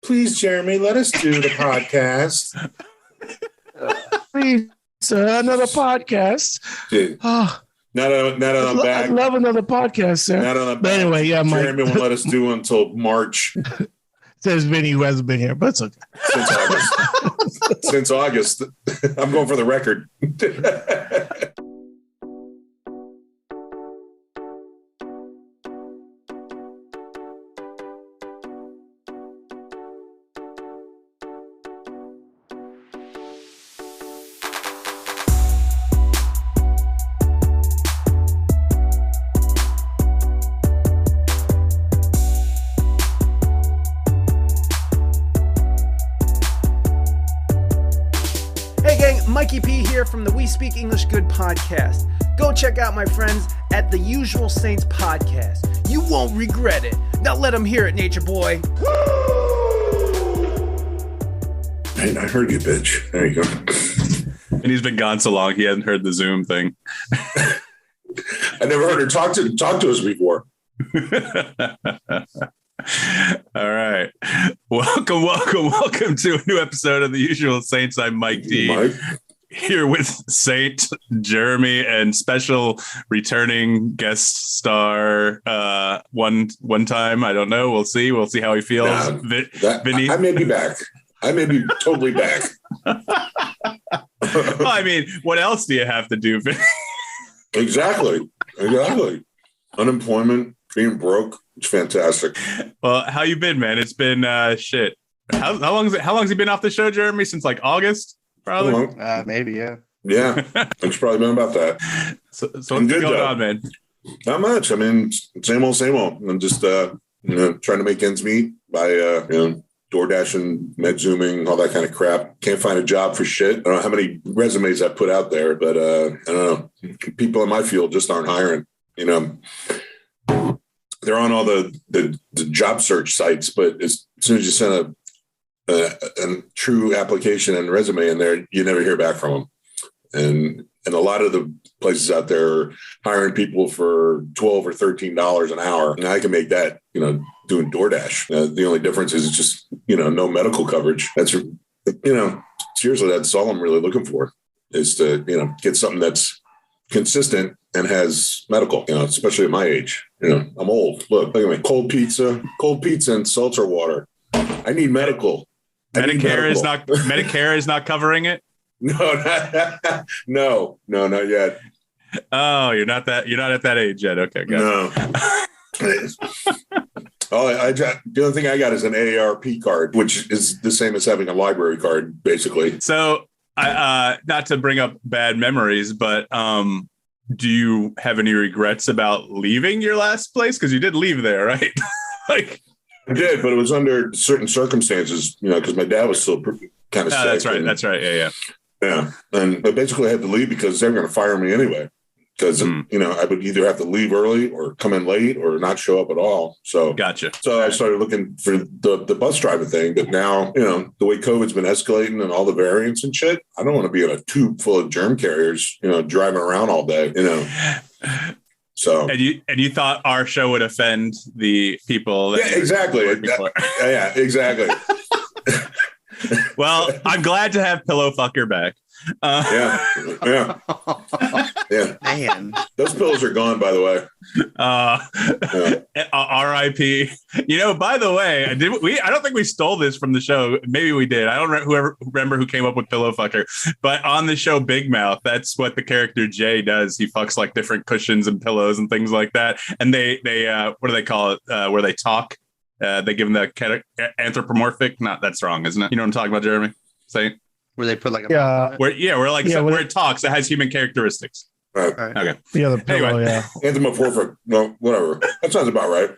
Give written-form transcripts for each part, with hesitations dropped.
Please, Jeremy, let us do the podcast. Please, another podcast. Not on back. I'd love another podcast, sir. Not on a But anyway, yeah, Mike. Jeremy won't let us do until March. Says Vinnie, who hasn't been here, but it's okay. Since August. I'm going for the record. Mikey P here from the We Speak English Good podcast. Go check out my friends at the Usual Saints podcast. You won't regret it. Now let them hear it, Nature Boy. Hey, I heard you, bitch. There you go. And he's been gone so long, he hadn't heard the Zoom thing. I never heard her talk to us before. All right. Welcome to a new episode of the Usual Saints. I'm Mike D. Mike. Here with Saint, Jeremy, and special returning guest star one time. I don't know. We'll see how he feels. Vinnie. I may be back. I may be totally back. Well, I mean, what else do you have to do, Vinnie? Exactly. Unemployment, being broke. It's fantastic. Well, how you been, man? It's been shit. How long's he been off the show, Jeremy? Since like August, probably. Maybe, yeah. Yeah, it's probably been about that. So what's going on, man? Not much. I mean, same old. I'm just trying to make ends meet by DoorDash and med zooming, all that kind of crap. Can't find a job for shit. I don't know how many resumes I put out there, but I don't know. People in my field just aren't hiring. They're on all the job search sites, but as soon as you send a true application and resume in there, you never hear back from them. And a lot of the places out there are hiring people for $12 or $13 an hour. And I can make that, doing DoorDash. The only difference is it's just, no medical coverage. That's, seriously, that's all I'm really looking for is to, get something that's consistent and has medical, especially at my age. I'm old. Look at me. Cold pizza and seltzer water. I need medical. Medicare is not covering it. No, not yet. Oh, you're not at that age yet. Okay, no. The only thing I got is an AARP card, which is the same as having a library card, basically. So, not to bring up bad memories, but do you have any regrets about leaving your last place? Because you did leave there, right? I did, but it was under certain circumstances, because my dad was still kind of sick. That's right. Yeah. Yeah. And I basically had to leave because they were going to fire me anyway. Because, I would either have to leave early or come in late or not show up at all. So, gotcha. So I started looking for the bus driver thing. But now, the way COVID's been escalating and all the variants and shit, I don't want to be in a tube full of germ carriers, driving around all day, So and you thought our show would offend the people that exactly. Yeah, exactly. Well, I'm glad to have Pillow Fucker back. Yeah. Man, those pillows are gone, by the way. R.I.P. By the way, I don't think we stole this from the show. Maybe we did. I don't remember who came up with Pillow Fucker, but on the show Big Mouth, that's what the character Jay does. He fucks like different cushions and pillows and things like that. And they what do they call it? Where they talk. They give them the anthropomorphic. That's wrong, isn't it? You know what I'm talking about, Jeremy? Say where they put like where it talks. It has human characteristics. Right. Okay. Yeah, the pillow. Anyway. Yeah. Anthropomorphic. No, whatever. That sounds about right.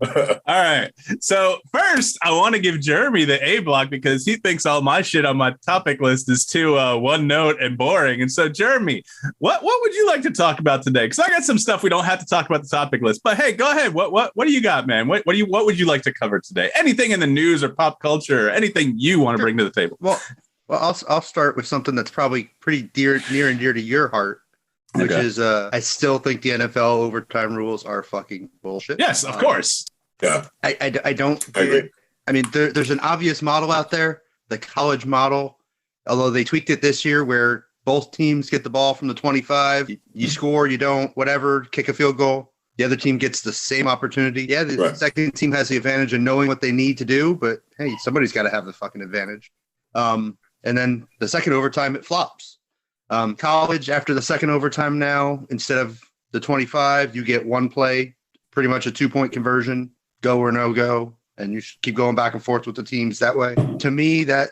All right. So first, I want to give Jeremy the A block because he thinks all my shit on my topic list is too one note and boring. And so, Jeremy, what would you like to talk about today? Because I got some stuff we don't have to talk about the topic list. But hey, go ahead. What do you got, man? What would you like to cover today? Anything in the news or pop culture, or anything you want to bring to the table? Well, I'll start with something that's probably pretty near and dear to your heart. Which is, I still think the NFL overtime rules are fucking bullshit. Yes, of course. Yeah. I don't. I agree. I mean, there's an obvious model out there, the college model, although they tweaked it this year where both teams get the ball from the 25. You score, you don't, whatever, kick a field goal. The other team gets the same opportunity. Yeah, the second team has the advantage of knowing what they need to do, but hey, somebody's got to have the fucking advantage. And then the second overtime, it flops. College, after the second overtime now, instead of the 25, you get one play, pretty much a 2-point conversion, go or no go, and you keep going back and forth with the teams that way. To me, that,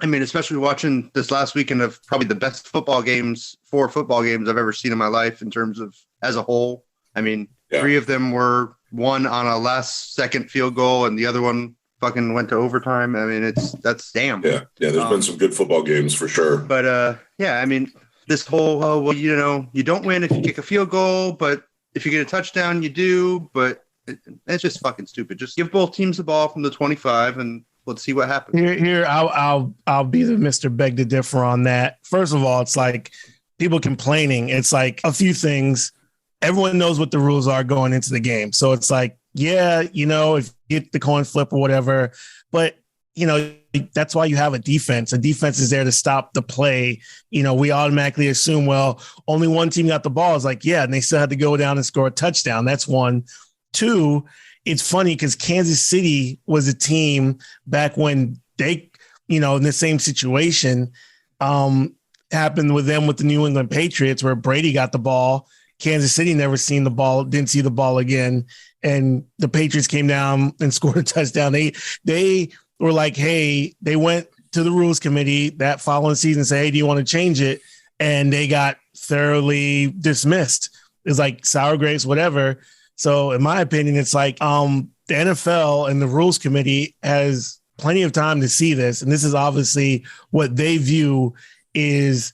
I mean, especially watching this last weekend of probably the best football games, 4 football games I've ever seen in my life in terms of as a whole. I mean, 3 of them were one on a last-second field goal, and the other one fucking went to overtime. I mean, that's damn. Yeah, there's been some good football games for sure. But, yeah, I mean, this whole, well, you know, you don't win if you kick a field goal, but if you get a touchdown, you do. But it's just fucking stupid. Just give both teams the ball from the 25 and let's see what happens. Here, I'll be the Mr. Beg to differ on that. First of all, it's like people complaining. It's like a few things. Everyone knows what the rules are going into the game. So it's like, yeah, you know, if you get the coin flip or whatever, but you know, that's why you have a defense. A defense is there to stop the play. You know, we automatically assume, well, only one team got the ball. It's like, yeah, and they still had to go down and score a touchdown. That's one. 2, it's funny because Kansas City was a team back when they, you know, in the same situation happened with them with the New England Patriots where Brady got the ball. Kansas City never seen the ball, didn't see the ball again. And the Patriots came down and scored a touchdown. They were like, hey, they went to the rules committee that following season and say, hey, do you want to change it? And they got thoroughly dismissed. It's like sour grapes, whatever. So in my opinion, it's like the NFL and the rules committee has plenty of time to see this. And this is obviously what they view is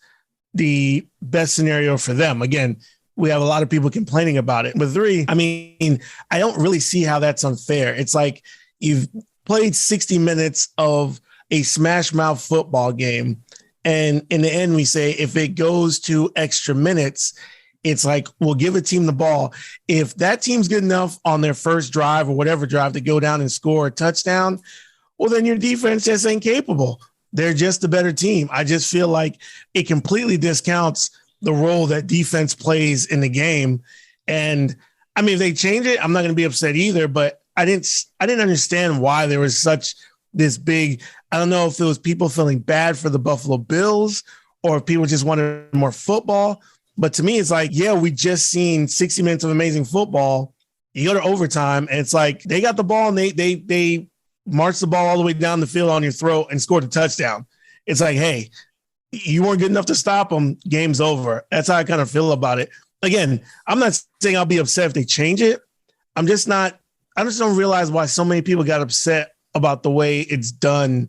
the best scenario for them. Again, we have a lot of people complaining about it. But 3, I mean, I don't really see how that's unfair. It's like you've played 60 minutes of a smash mouth football game. And in the end, we say if it goes to extra minutes, it's like we'll give a team the ball. If that team's good enough on their first drive or whatever drive to go down and score a touchdown, well, then your defense just ain't capable. They're just a better team. I just feel like it completely discounts the role that defense plays in the game. And I mean, if they change it, I'm not going to be upset either, but I didn't understand why there was such this big, I don't know if it was people feeling bad for the Buffalo Bills or if people just wanted more football. But to me, it's like, yeah, we just seen 60 minutes of amazing football. You go to overtime and it's like they got the ball and they marched the ball all the way down the field on your throat and scored a touchdown. It's like, hey, you weren't good enough to stop them. Game's over. That's how I kind of feel about it. Again, I'm not saying I'll be upset if they change it. I just don't realize why so many people got upset about the way it's done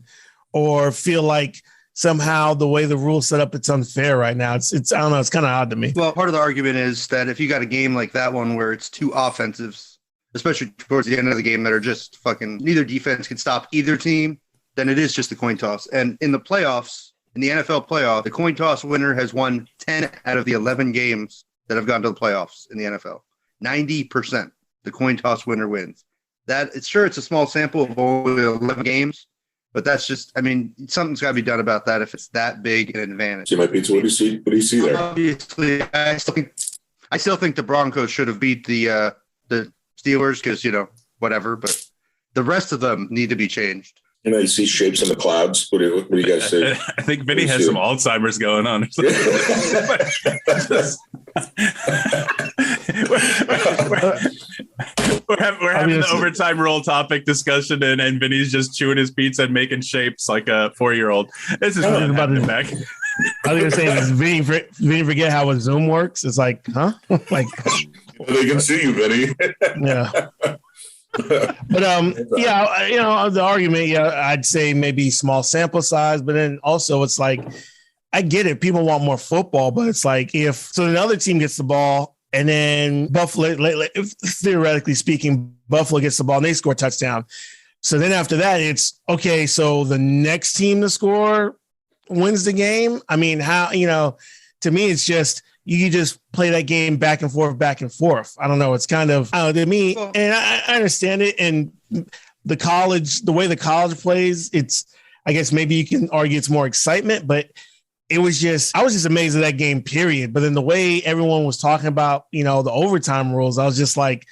or feel like somehow the way the rules set up, it's unfair right now. It's I don't know. It's kind of odd to me. Well, part of the argument is that if you got a game like that one where it's 2 offensives, especially towards the end of the game that are just fucking neither defense can stop either team, then it is just the coin toss. And in the playoffs, in the NFL playoff, the coin toss winner has won 10 out of the 11 games that have gone to the playoffs in the NFL. 90%. The coin toss winner wins. It's a small sample of only 11 games, but that's just, I mean, something's got to be done about that if it's that big an advantage. So might be. So what do you see there? Obviously, I still think the Broncos should have beat the Steelers because, you know, whatever, but the rest of them need to be changed. You know, you see shapes in the clouds. What do you guys say? I think Vinnie has some Alzheimer's going on. We're having the overtime roll topic discussion, and Vinny's just chewing his pizza and making shapes like a 4-year-old. This is really about it back. I was going to say, does Vinny forget how a Zoom works? It's like, huh? Like, they can see you, Vinny. Yeah. But yeah, you know, the argument, yeah, I'd say maybe small sample size, but then also it's like, I get it. People want more football, but it's like so the other team gets the ball and then Buffalo, theoretically speaking, Buffalo gets the ball and they score a touchdown. So then after that, it's okay. So the next team to score wins the game. I mean, how, you know, to me, it's just you can just play that game back and forth, back and forth. I don't know. It's kind of to me, and I understand it. And the way the college plays, it's, I guess maybe you can argue it's more excitement, but I was just amazed at that game, period. But then the way everyone was talking about, the overtime rules, I was just like,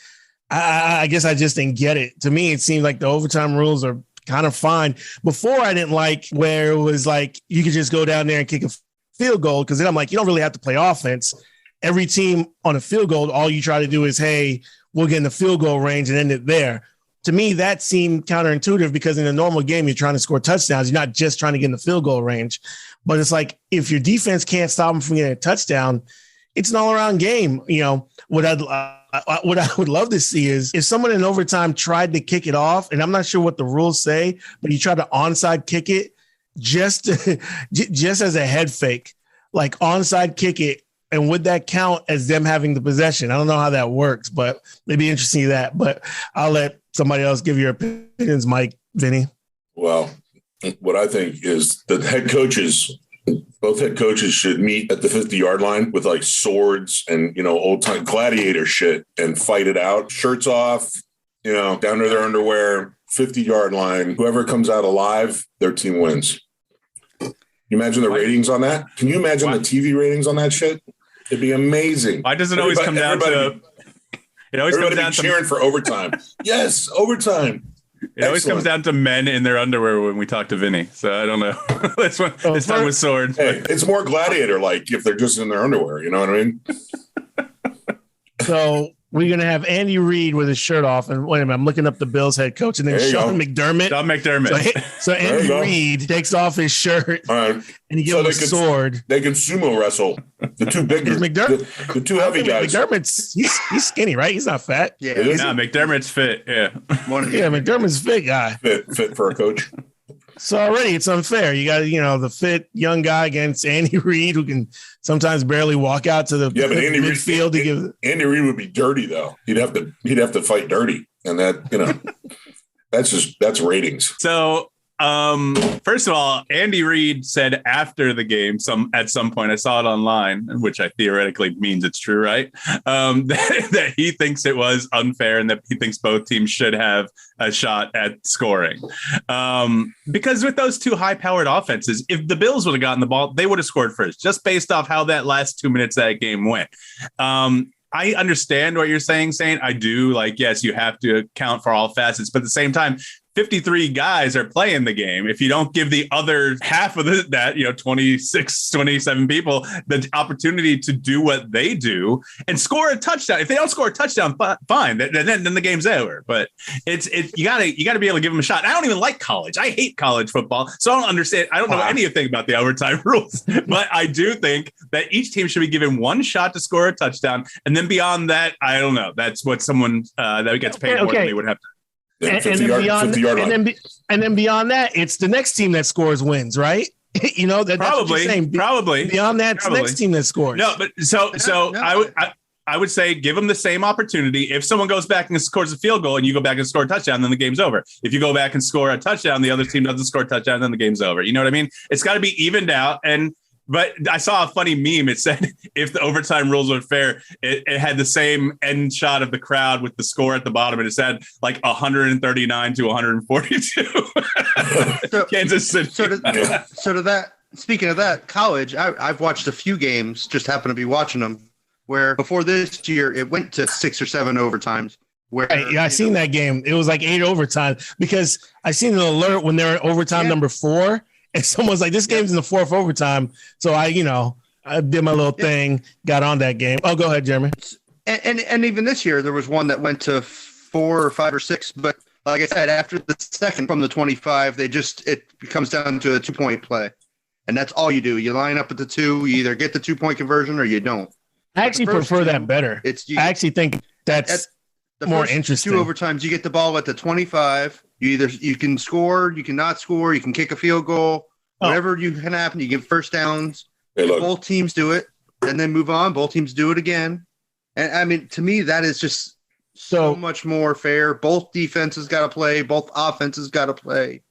I guess I just didn't get it. To me, it seemed like the overtime rules are kind of fine. Before, I didn't like where it was like you could just go down there and kick a field goal, because then I'm like, you don't really have to play offense. Every team on a field goal, all you try to do is, hey, we'll get in the field goal range and end it there. To me, that seemed counterintuitive, because in a normal game, you're trying to score touchdowns. You're not just trying to get in the field goal range. But it's like, if your defense can't stop them from getting a touchdown, it's an all-around game. What I would love to see is if someone in overtime tried to kick it off, and I'm not sure what the rules say, but you try to onside kick it just as a head fake, like onside kick it. And would that count as them having the possession? I don't know how that works, but it'd be interesting to see that. But I'll let somebody else give your opinions, Mike, Vinny. Well, what I think is that both head coaches should meet at the 50-yard line with like swords and, old time gladiator shit and fight it out. Shirts off, down to their underwear, 50-yard line. Whoever comes out alive, their team wins. Can you imagine the ratings on that? Can you imagine the TV ratings on that shit? It'd be amazing. Why does it always come down to? It always comes down to cheering for overtime. Yes, overtime. It always comes down to men in their underwear when we talk to Vinny. So I don't know. This time with swords. Hey, it's more gladiator-like if they're just in their underwear. You know what I mean? So we're going to have Andy Reid with his shirt off. And wait a minute, I'm looking up the Bills head coach. And then Sean McDermott. Sean McDermott. So Andy Reid takes off his shirt and he gives him a sword. They can sumo wrestle. The two big the two heavy guys. McDermott's he's skinny, right? He's not fat. Yeah, McDermott's fit. Yeah. McDermott's fit guy. Fit for a coach. So already it's unfair. You got, the fit young guy against Andy Reid, who can sometimes barely walk out to the midfield to give. Andy Reid would be dirty though. He'd have to fight dirty, and that that's ratings. So first of all, Andy Reid said after the game, at some point, I saw it online, which I theoretically means it's true, right? That he thinks it was unfair and that he thinks both teams should have a shot at scoring. Because with those two high-powered offenses, if the Bills would have gotten the ball, they would have scored first, just based off how that last 2 minutes of that game went. I understand what you're saying, Sainte. I do. Yes, you have to account for all facets, but at the same time, 53 guys are playing the game. If you don't give the other half of that, 26, 27 people, the opportunity to do what they do and score a touchdown. If they don't score a touchdown, fine. Then the game's over. But you gotta be able to give them a shot. I don't even like college. I hate college football. So I don't understand. I don't know anything about the overtime rules, but I do think that each team should be given one shot to score a touchdown. And then beyond that, I don't know. That's what someone that gets paid more than they would have to. Yeah, and then beyond that, it's the next team that scores wins, right? That's probably what you're saying. Probably beyond that, it's the next team that scores. No, but I would say give them the same opportunity. If someone goes back and scores a field goal and you go back and score a touchdown, then the game's over. If you go back and score a touchdown, the other team doesn't score a touchdown, then the game's over. You know what I mean? It's got to be evened out. But I saw a funny meme. It said if the overtime rules were fair, it had the same end shot of the crowd with the score at the bottom. And it said 139 to 142. Kansas City. So to that, speaking of that, college, I've watched a few games, just happen to be watching them, where before this year, it went to 6 or 7 overtimes. I seen that game. It was like 8 overtime because I seen an alert when they're in overtime number 4. And someone's like, this game's in the 4th overtime. So I did my little thing, got on that game. Oh, go ahead, Jeremy. And even this year, there was one that went to 4 or 5 or 6. But like I said, after the second from the 25, it comes down to a 2-point play. And that's all you do. You line up at the 2, you either get the 2-point conversion or you don't. I actually prefer that better. I actually think that's more interesting. 2 overtimes, you get the ball at the 25. You can score, you cannot score, you can kick a field goal, whatever you can happen. You get first downs. Both teams do it, and then move on. Both teams do it again. And I mean, to me, that is just so much more fair. Both defenses got to play. Both offenses got to play.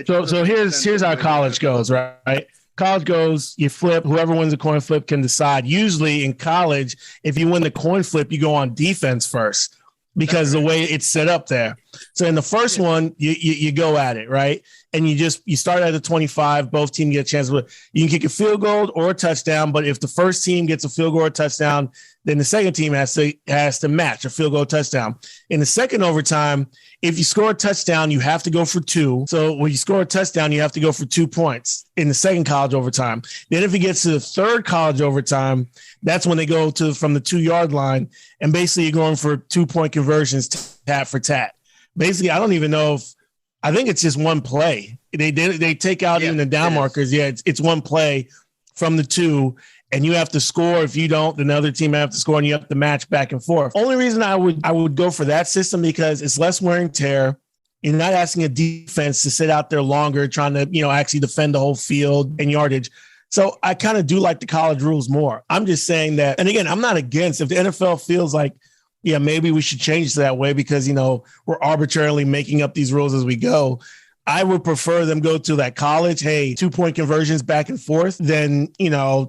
So here's how college goes, right? college goes, you flip, whoever wins the coin flip can decide. Usually in college, if you win the coin flip, you go on defense first because the way it's set up there. So in the first one, you go at it, right? And you start at the 25, both teams get a chance. You can kick a field goal or a touchdown, but if the first team gets a field goal or a touchdown, then the second team has to match a field goal touchdown. In the second overtime, if you score a touchdown, you have to go for 2. So when you score a touchdown, you have to go for 2 points in the second college overtime. Then if it gets to the third college overtime, that's when they go from the 2-yard line, and basically you're going for 2-point conversions, tat for tat. Basically, I don't even know if I think it's just one play. They take out even the down markers. Yeah, it's one play from the 2. And you have to score. If you don't, then the other team have to score, and you have to match back and forth. Only reason I would go for that system because it's less wear and tear. You're not asking a defense to sit out there longer, trying to actually defend the whole field and yardage. So I kind of do like the college rules more. I'm just saying that, and again, I'm not against if the NFL feels like, yeah, maybe we should change to that way because we're arbitrarily making up these rules as we go. I would prefer them go to that college, 2-point conversions back and forth than,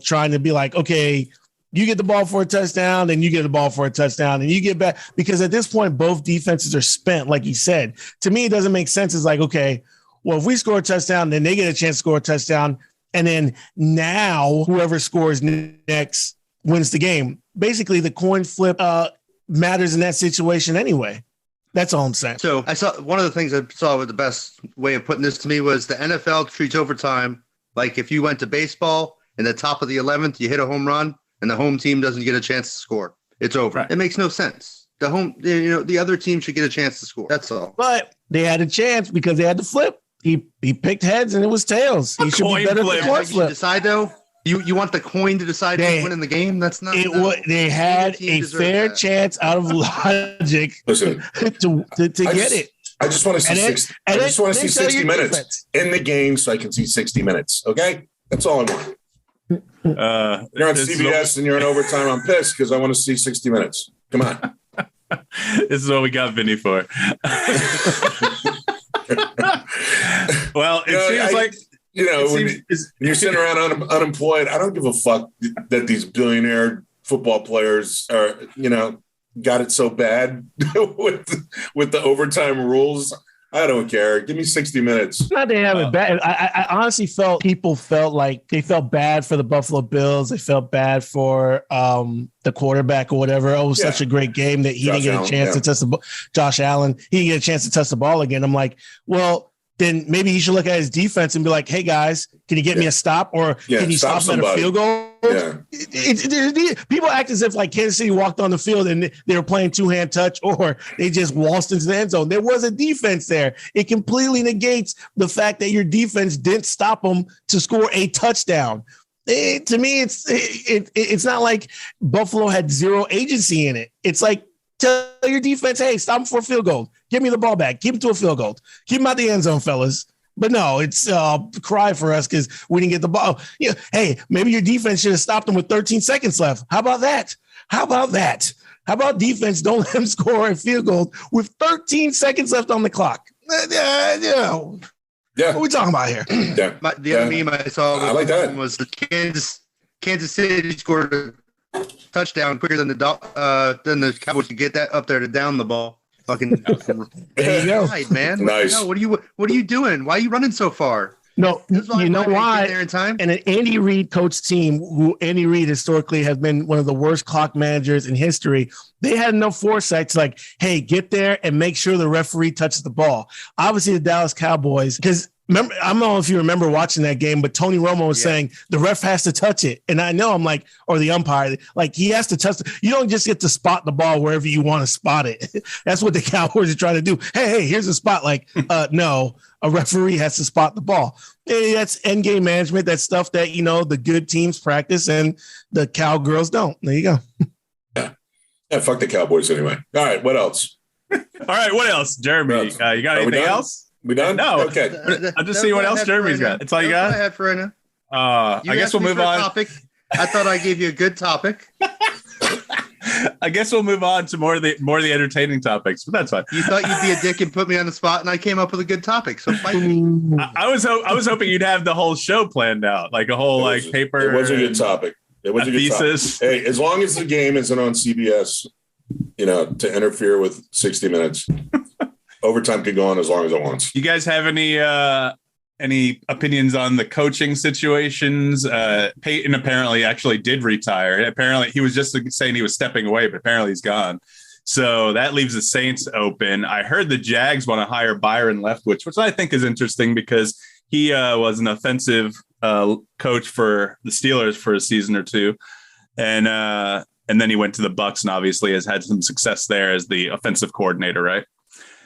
trying to be like, okay, you get the ball for a touchdown, then you get the ball for a touchdown, and you get back. Because at this point, both defenses are spent, like you said. To me, it doesn't make sense. It's like, okay, well, if we score a touchdown, then they get a chance to score a touchdown. And then now whoever scores next wins the game. Basically, the coin flip matters in that situation anyway. That's all I'm saying. So I saw one of the things I saw with the best way of putting this to me was the NFL treats overtime like if you went to baseball in the top of the 11th, you hit a home run and the home team doesn't get a chance to score. It's over. Right. It makes no sense. The other team should get a chance to score. That's all. But they had a chance because they had to flip. He picked heads and it was tails. He should be better than the coin flip. Decide though. You want the coin to decide who's winning the game? That's not. They had a fair chance out of logic to get it. I just want to see I just want to see 60 minutes in the game so I can see 60 minutes. Okay, that's all I want. You're on CBS and you're in overtime. I'm pissed because I want to see 60 minutes. Come on. This is what we got Vinnie for. Well, it seems like. When you're sitting around unemployed, I don't give a fuck that these billionaire football players are, got it so bad with the overtime rules. I don't care. Give me 60 minutes. Not they have it bad. I honestly people felt like they felt bad for the Buffalo Bills. They felt bad for the quarterback or whatever. Oh, it was such a great game that he didn't get a chance to touch the ball. Josh Allen, he didn't get a chance to touch the ball again. I'm like, well, then maybe he should look at his defense and be like, hey, guys, can you get me a stop? Or can you stop him at a field goal? Yeah. People act as if like Kansas City walked on the field and they were playing two-hand touch or they just waltzed into the end zone. There was a defense there. It completely negates the fact that your defense didn't stop them to score a touchdown. To me, it's not like Buffalo had zero agency in it. It's like, tell your defense, hey, stop him for a field goal. Give me the ball back. Keep him to a field goal. Keep him out the end zone, fellas. But no, it's cry for us because we didn't get the ball. Yeah, hey, maybe your defense should have stopped him with 13 seconds left. How about that? How about defense don't let him score a field goal with 13 seconds left on the clock? Yeah. What are we talking about here? The other meme I saw was the Kansas City scored a touchdown quicker than the Cowboys could get that up there to down the ball. Fucking there you go, man. Nice. No, what are you doing? Why are you running so far? No, you know why? There in time. And an Andy Reid coach team, who Andy Reid historically has been one of the worst clock managers in history, they had no foresight to like, hey, get there and make sure the referee touches the ball. Obviously, the Dallas Cowboys, because remember, I don't know if you remember watching that game, but Tony Romo was saying the ref has to touch it. And I know I'm like, or the umpire, like he has to touch it. You don't just get to spot the ball wherever you want to spot it. That's what the Cowboys are trying to do. Hey, here's a spot. Like, no, a referee has to spot the ball. Hey, that's end game management. That's stuff that, the good teams practice and the Cowgirls don't. There you go. Yeah, fuck the Cowboys anyway. All right, what else? Jeremy, you got anything else? We done? No. Okay. I'll just see what else Jeremy's got. That's all you got? I had for right now. I guess we'll move on. Topic. I thought I gave you a good topic. I guess we'll move on to more of the entertaining topics, but that's fine. You thought you'd be a dick and put me on the spot, and I came up with a good topic. So fight me. I was hoping you'd have the whole show planned out, like a whole paper. It was a good topic. It was a good thesis. topic. Hey, as long as the game isn't on CBS, to interfere with 60 Minutes, overtime can go on as long as it wants. You guys have any opinions on the coaching situations? Peyton apparently actually did retire. Apparently he was just saying he was stepping away, but apparently he's gone. So that leaves the Saints open. I heard the Jags want to hire Byron Leftwich, which I think is interesting because he was an offensive coach for the Steelers for a season or two. And then he went to the Bucs and obviously has had some success there as the offensive coordinator, right?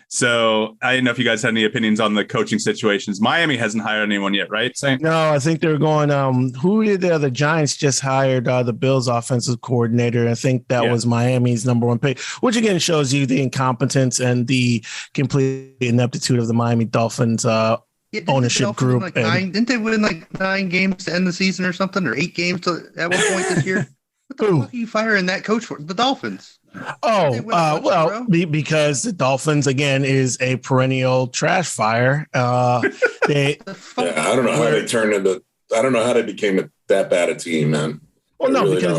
So I didn't know if you guys had any opinions on the coaching situations. Miami hasn't hired anyone yet, right, Saint? No, I think they're going. Who did the Giants just hired? The Bills offensive coordinator. I think that was Miami's number one pick, which again shows you the incompetence and the complete ineptitude of the Miami Dolphins ownership group. Didn't they win like 9 games to end the season or something, or 8 games at one point this year? What the fuck are you firing that coach for? The Dolphins. Because the Dolphins again is a perennial trash fire. I don't know how they turned into. I don't know how they became that bad a team, man. Well, no, really because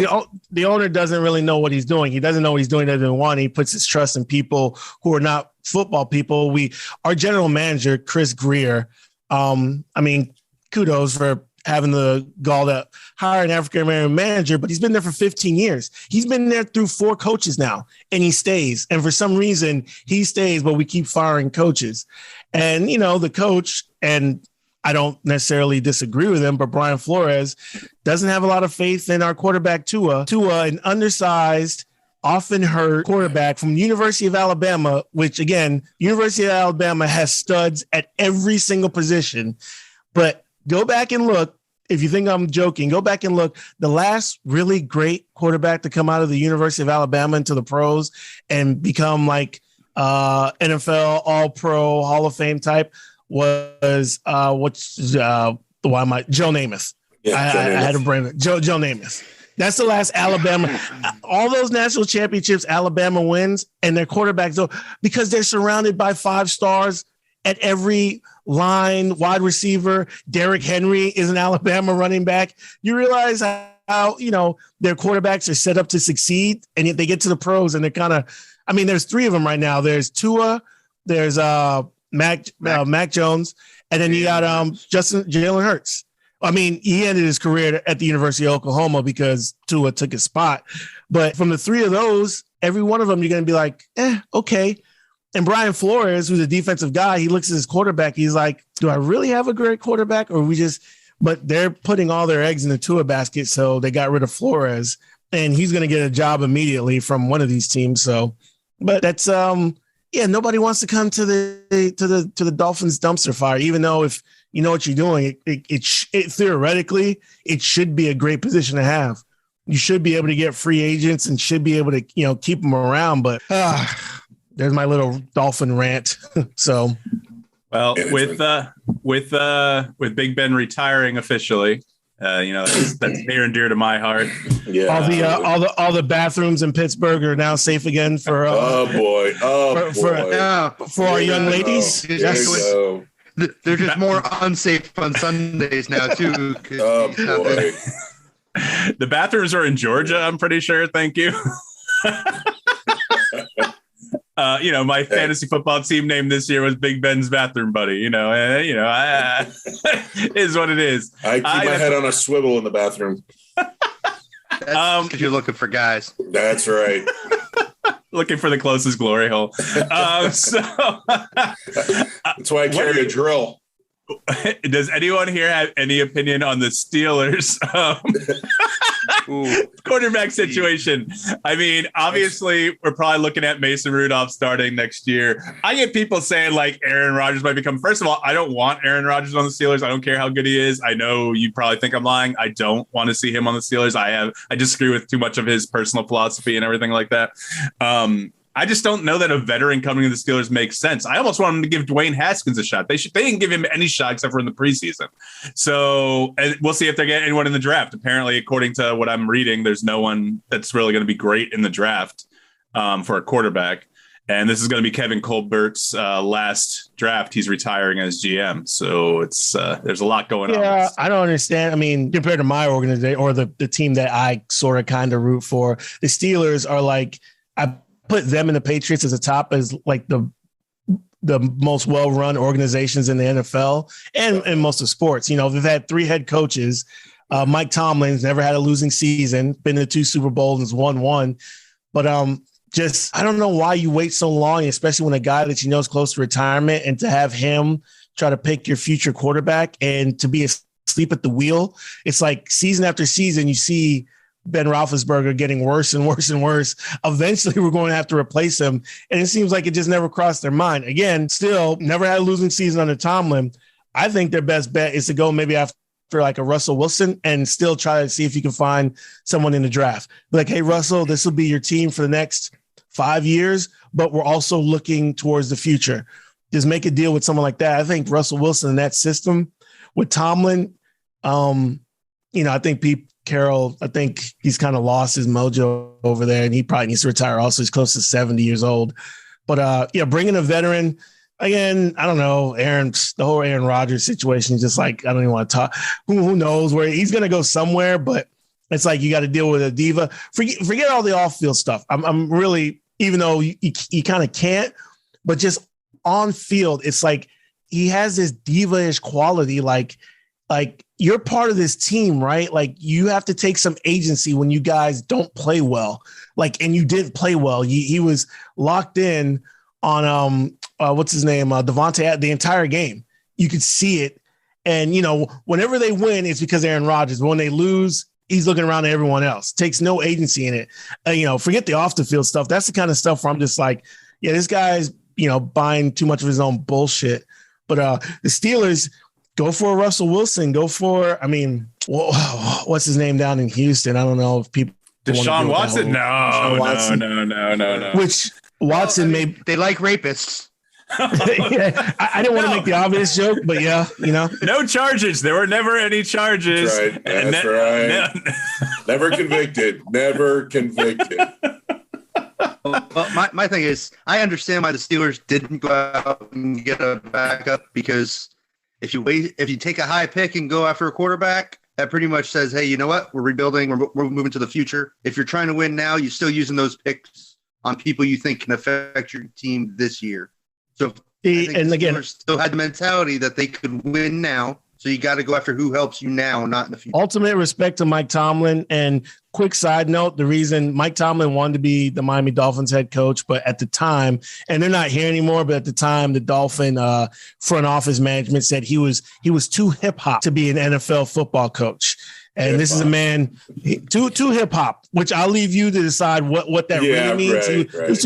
the owner doesn't really know what he's doing. He doesn't know what he's doing. Doesn't want. He puts his trust in people who are not football people. Our general manager, Chris Greer. Kudos for having the gall to hire an African-American manager, but he's been there for 15 years. He's been there through 4 coaches now, and he stays. And for some reason, he stays, but we keep firing coaches. And, the coach, and I don't necessarily disagree with him, but Brian Flores doesn't have a lot of faith in our quarterback, Tua. Tua, an undersized, often hurt quarterback from the University of Alabama, which, again, University of Alabama has studs at every single position. But go back and look. If you think I'm joking, go back and look. The last really great quarterback to come out of the University of Alabama into the pros and become like NFL All-Pro Hall of Fame type was Joe Namath. Yeah, I had a brain. Joe Namath. That's the last Alabama. All those national championships Alabama wins, and their quarterbacks though, because they're surrounded by 5 stars at every line, wide receiver. Derrick Henry is an Alabama running back. You realize how their quarterbacks are set up to succeed, and yet they get to the pros and they're kind of. There's 3 of them right now. There's Tua, there's Mac Jones, and then you got Jalen Hurts. He ended his career at the University of Oklahoma because Tua took his spot. But from the 3 of those, every one of them you're going to be like, okay. And Brian Flores, who's a defensive guy, he looks at his quarterback. He's like, do I really have a great quarterback? Or but they're putting all their eggs in the Tua basket. So they got rid of Flores and he's going to get a job immediately from one of these teams. So, but that's, nobody wants to come to the Dolphins dumpster fire, even though if you know what you're doing, it theoretically, it should be a great position to have. You should be able to get free agents and should be able to, keep them around. But, there's my little Dolphin rant. So, well, with Big Ben retiring officially, that's near and dear to my heart. Yeah, all the bathrooms in Pittsburgh are now safe again for for our young ladies. They're just more unsafe on Sundays now too. Oh boy, the bathrooms are in Georgia. I'm pretty sure. Thank you. My fantasy football team name this year was Big Ben's Bathroom Buddy. Is what it is. I keep my head on a swivel in the bathroom. That's because you're looking for guys. That's right. Looking for the closest glory hole. That's why I carry a drill. Does anyone here have any opinion on the Steelers quarterback situation? Obviously, we're probably looking at Mason Rudolph starting next year. I get people saying like Aaron Rodgers might become. First of all, I don't want Aaron Rodgers on the Steelers. I don't care how good he is. I know you probably think I'm lying. I don't want to see him on the Steelers. I disagree with too much of his personal philosophy and everything like that. I just don't know that a veteran coming to the Steelers makes sense. I almost want them to give Dwayne Haskins a shot. They didn't give him any shot except for in the preseason. So we'll see if they get anyone in the draft. Apparently, according to what I'm reading, there's no one that's really going to be great in the draft for a quarterback. And this is going to be Kevin Colbert's last draft. He's retiring as GM. So it's there's a lot going on. Yeah, I don't understand. I mean, compared to my organization or the team that I sort of kind of root for, the Steelers are like, I put them and the Patriots as the top as like the most well-run organizations in the NFL and most of sports. You know, they've had 3 head coaches. Mike Tomlin's never had a losing season, been to 2 Super Bowls and has won 1. But just, I don't know why you wait so long, especially when a guy that you know is close to retirement, and to have him try to pick your future quarterback and to be asleep at the wheel. It's like season after season, you see Ben Roethlisberger getting worse and worse and worse. Eventually, we're going to have to replace him. And it seems like it just never crossed their mind. Again, still never had a losing season under Tomlin. I think their best bet is to go maybe after like a Russell Wilson and still try to see if you can find someone in the draft. Like, hey, Russell, this will be your team for the next 5 years, but we're also looking towards the future. Just make a deal with someone like that. I think Russell Wilson in that system with Tomlin, I think Pete Carroll, I think he's kind of lost his mojo over there, and he probably needs to retire also. He's close to 70 years old. But, bringing a veteran, again, I don't know, the whole Aaron Rodgers situation, just like, I don't even want to talk. Who knows where he's going to go somewhere, but it's like you got to deal with a diva. Forget all the off-field stuff. I'm really, even though you kind of can't, but just on field, it's like he has this diva-ish quality, like you're part of this team, right? Like you have to take some agency when you guys don't play well. Like, and you didn't play well. He was locked in on what's his name, Devontae, the entire game. You could see it, and whenever they win, it's because Aaron Rodgers. When they lose, he's looking around at everyone else. Takes no agency in it. Forget the off the field stuff. That's the kind of stuff where I'm just like, yeah, this guy's buying too much of his own bullshit. But the Steelers. Go for a Russell Wilson. Go for, what's his name down in Houston? I don't know if people. Deshaun Watson? No. Which Watson they like rapists. Yeah, I didn't want to make the obvious joke, but yeah, No charges. There were never any charges. That's right. That's right. Never convicted. Never convicted. Well, my thing is, I understand why the Steelers didn't go out and get a backup, because if you take a high pick and go after a quarterback, that pretty much says, hey, you know what? We're rebuilding. We're moving to the future. If you're trying to win now, you're still using those picks on people you think can affect your team this year. So and again, still had the mentality that they could win now. So you got to go after who helps you now, not in the future. Ultimate respect to Mike Tomlin. And quick side note, the reason Mike Tomlin wanted to be the Miami Dolphins head coach, but at the time, and they're not here anymore, but at the time, the Dolphin front office management said he was too hip hop to be an NFL football coach. And hip-hop. This is a man too hip hop, which I'll leave you to decide what that really means. Right.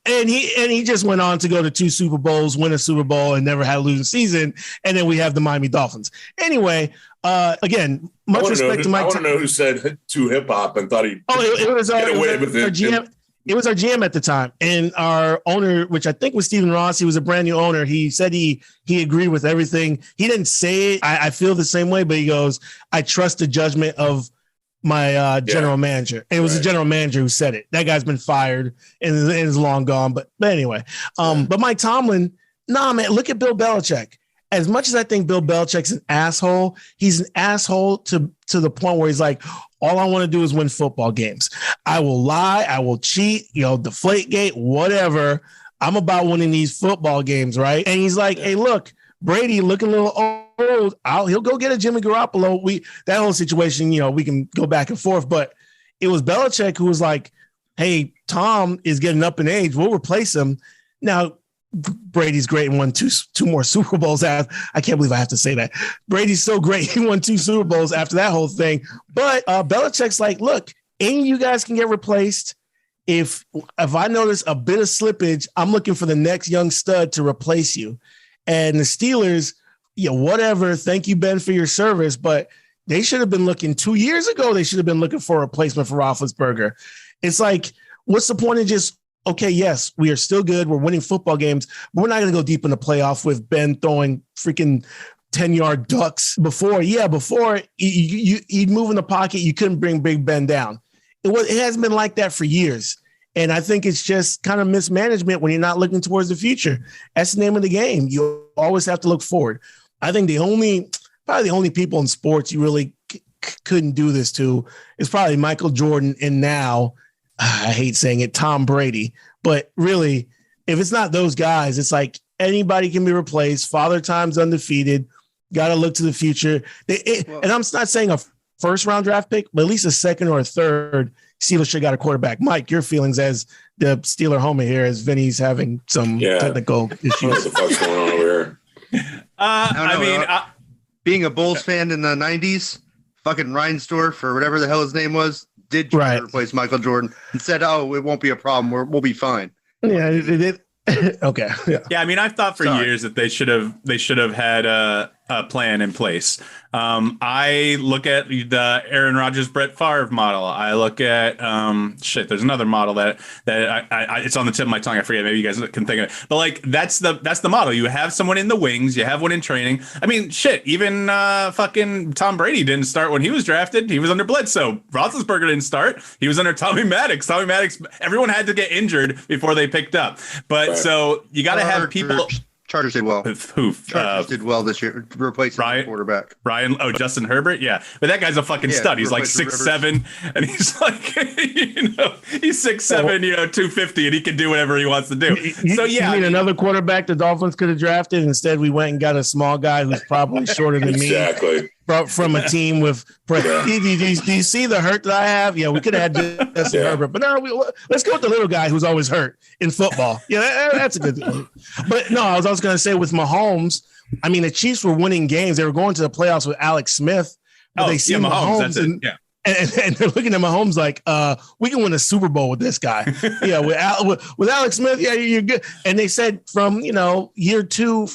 And he just went on to go to 2 Super Bowls, win a Super Bowl, and never had a losing season. And then we have the Miami Dolphins. Anyway, again, much respect to Mike. I want to know who said too hip hop and thought he'd get away with it. GM. It was our GM at the time, and our owner, which I think was Stephen Ross. He was a brand new owner. He said he agreed with everything. He didn't say it. I feel the same way, but he goes, I trust the judgment of my general manager. And it was the general manager who said it. That guy's been fired and is long gone. But anyway, but Mike Tomlin, man, look at Bill Belichick. As much as I think Bill Belichick's an asshole, he's an asshole to the point where he's like, all I want to do is win football games. I will lie. I will cheat, deflate gate, whatever. I'm about winning these football games, right? And he's like, hey, look, Brady looking a little old. He'll go get a Jimmy Garoppolo. That whole situation, we can go back and forth. But it was Belichick who was like, hey, Tom is getting up in age. We'll replace him. Now, Brady's great and won two more Super Bowls. I can't believe I have to say that. Brady's so great. He won 2 Super Bowls after that whole thing. But Belichick's like, look, any of you guys can get replaced. If I notice a bit of slippage, I'm looking for the next young stud to replace you. And the Steelers, whatever. Thank you, Ben, for your service. But they should have been looking 2 years ago. They should have been looking for a replacement for Roethlisberger. It's like, what's the point of just okay, yes, we are still good. We're winning football games, but we're not going to go deep in the playoff with Ben throwing freaking 10-yard ducks. Before you'd move in the pocket, you couldn't bring Big Ben down. It hasn't been like that for years. And I think it's just kind of mismanagement when you're not looking towards the future. That's the name of the game. You always have to look forward. I think probably the only people in sports you really couldn't do this to is probably Michael Jordan and now, I hate saying it, Tom Brady. But really, if it's not those guys, it's like anybody can be replaced. Father Time's undefeated. Got to look to the future. And I'm not saying a first-round draft pick, but at least a second or a third. Steelers should have got a quarterback. Mike, your feelings as the Steeler homer here, as Vinny's having some technical issues. What the fuck's going on over here? Being a Bulls fan in the 90s, fucking Reinsdorf or whatever the hell his name was, did try to replace Michael Jordan and said, "Oh, it won't be a problem. We'll be fine." Yeah, it okay. Yeah. I mean, I've thought for years that they should have had a plan in place. I look at the Aaron Rodgers, Brett Favre model. I look at there's another model that I it's on the tip of my tongue. I forget. Maybe you guys can think of it. But like that's the model. You have someone in the wings. You have one in training. I mean, even fucking Tom Brady didn't start when he was drafted. He was under Bledsoe. Roethlisberger didn't start. He was under Tommy Maddox. Everyone had to get injured before they picked up. But so you got to have people. Chargers did well. Chargers did well this year, replacing the quarterback. Justin Herbert, yeah. But that guy's a fucking stud. He's like 6'7", and he's like, he's 6'7", 250, and he can do whatever he wants to do. So yeah, you mean another quarterback the Dolphins could have drafted? Instead, we went and got a small guy who's probably shorter than me. Exactly. From a team with. Do you see the hurt that I have? Yeah, we could have had Justin Herbert, but no, let's go with the little guy who's always hurt in football. Yeah, that's a good thing. But no, I was also going to say with Mahomes, I mean, the Chiefs were winning games. They were going to the playoffs with Alex Smith. They see Mahomes and they're looking at Mahomes like, we can win a Super Bowl with this guy. With Alex Smith, you're good. And they said from year two.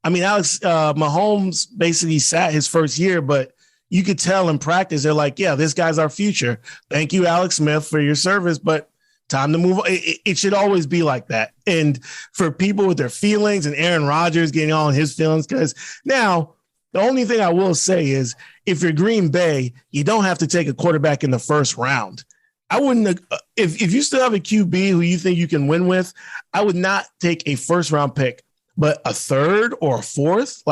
I mean, Mahomes basically sat his first year, but you could tell in practice, they're like, yeah, this guy's our future. Thank you, Alex Smith, for your service, but time to move on. It should always be like that. And for people with their feelings and Aaron Rodgers getting all in his feelings, because now the only thing I will say is if you're Green Bay, you don't have to take a quarterback in the first round. I wouldn't, if you still have a QB who you think you can win with, I would not take a first round pick. But a third or a fourth,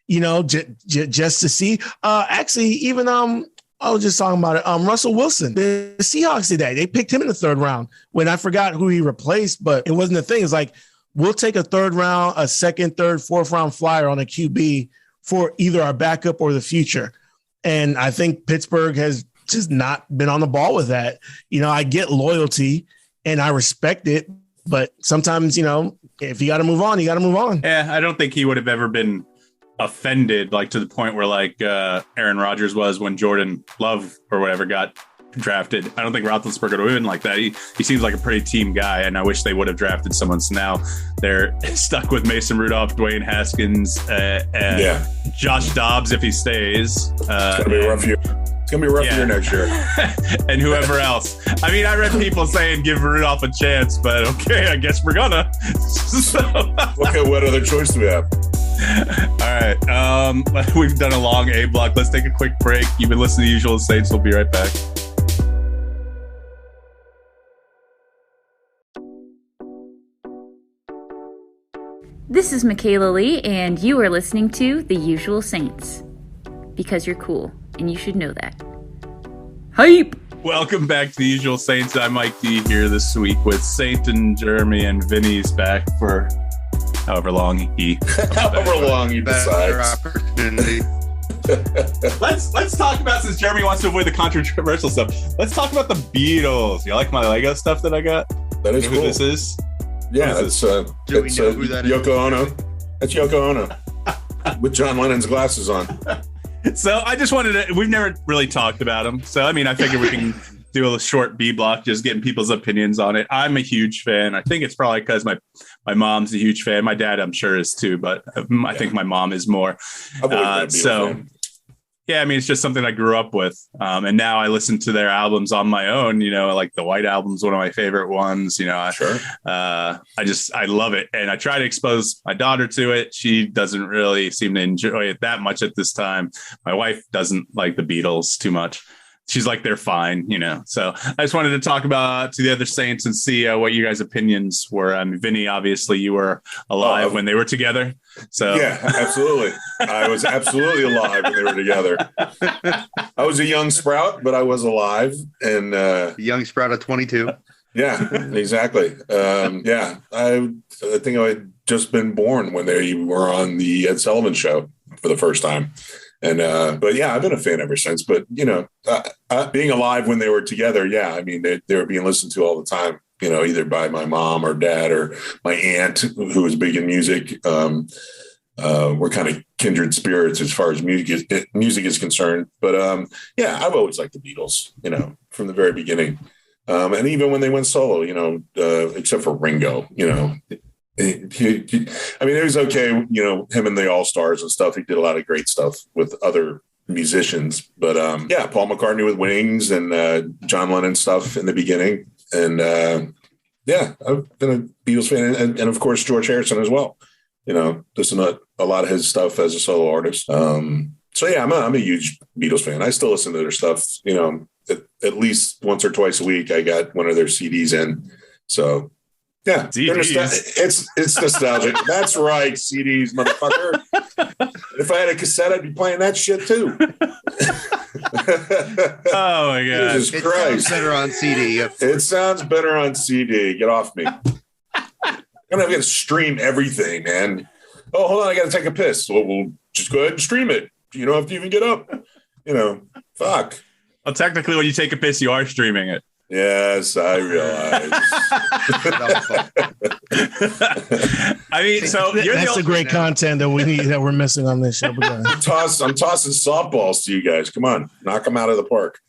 just to see. Actually, even I was just talking about it. Russell Wilson, the Seahawks today, they picked him in the third round when I forgot who he replaced, but it wasn't a thing. It's like we'll take a third round, a second, third, fourth round flyer on a QB for either our backup or the future. And I think Pittsburgh has just not been on the ball with that. I get loyalty and I respect it, but sometimes if you got to move on, you got to move on. Yeah, I don't think he would have ever been offended, like to the point where Aaron Rodgers was when Jordan Love or whatever got drafted. I don't think Roethlisberger would have been like that. He seems like a pretty team guy, and I wish they would have drafted someone. So now they're stuck with Mason Rudolph, Dwayne Haskins, and Josh Dobbs if he stays. It's gonna be a rough year. It's going to be a rough year next year. And whoever else. I mean, I read people saying give Rudolph a chance, but okay, I guess we're gonna. Okay, what other choice do we have? All right. We've done a long A block. Let's take a quick break. You've been listening to Usual Saints. We'll be right back. This is Michaela Lee, and you are listening to The Usual Saints. Because you're cool, and you should know that. Hype! Welcome back to The Usual Saints. I'm Mike D here this week with Sainte and Jeremy, and Vinny's back for however long he decides. Let's talk about, since Jeremy wants to avoid the controversial stuff, let's talk about the Beatles. You like my Lego stuff that I got? That is cool. Who this is? Yeah, it's Yoko Ono. That's Yoko Ono with John Lennon's glasses on. So I just wanted to, we've never really talked about him. So, I mean, I figured we can do a short B block, just getting people's opinions on it. I'm a huge fan. I think it's probably because my mom's a huge fan. My dad, I'm sure, is too, but I think my mom is more. I've always been a Beatles fan. Yeah, I mean, it's just something I grew up with. And now I listen to their albums on my own, like the White Album's one of my favorite ones, Sure. I love it. And I try to expose my daughter to it. She doesn't really seem to enjoy it that much at this time. My wife doesn't like the Beatles too much. She's like, they're fine, So I just wanted to talk about to the other Saints and see what you guys' opinions were. I mean, Vinnie, obviously you were alive when they were together. So yeah, absolutely. I was absolutely alive when they were together. I was a young sprout, but I was alive. And young sprout of 22. Yeah, exactly. I think I had just been born when they were on the Ed Sullivan Show for the first time. And, but yeah, I've been a fan ever since, but being alive when they were together. Yeah. I mean, they were being listened to all the time, either by my mom or dad or my aunt who was big in music. We're kind of kindred spirits as far as music is concerned, but, I've always liked the Beatles, from the very beginning. And even when they went solo, except for Ringo, it was okay, him and the All-Stars and stuff. He did a lot of great stuff with other musicians, but Paul McCartney with Wings and John Lennon stuff in the beginning. And I've been a Beatles fan, and of course George Harrison as well. Listen to a lot of his stuff as a solo artist. I'm a huge Beatles fan. I still listen to their stuff. At least once or twice a week. I got one of their CDs in, so. Yeah, it's nostalgic. That's right, CDs, motherfucker. If I had a cassette, I'd be playing that shit too. Oh my god! Jesus Christ! Sounds better on CD. It sounds better on CD. Get off me! I'm gonna have to stream everything, man. Oh, hold on, I got to take a piss. Well, we'll just go ahead and stream it. You don't have to even get up. Fuck. Well, technically, when you take a piss, you are streaming it. Yes, I realize. I mean, so that's the great content that we need, that we're missing on this show. I'm tossing softballs to you guys. Come on, knock them out of the park.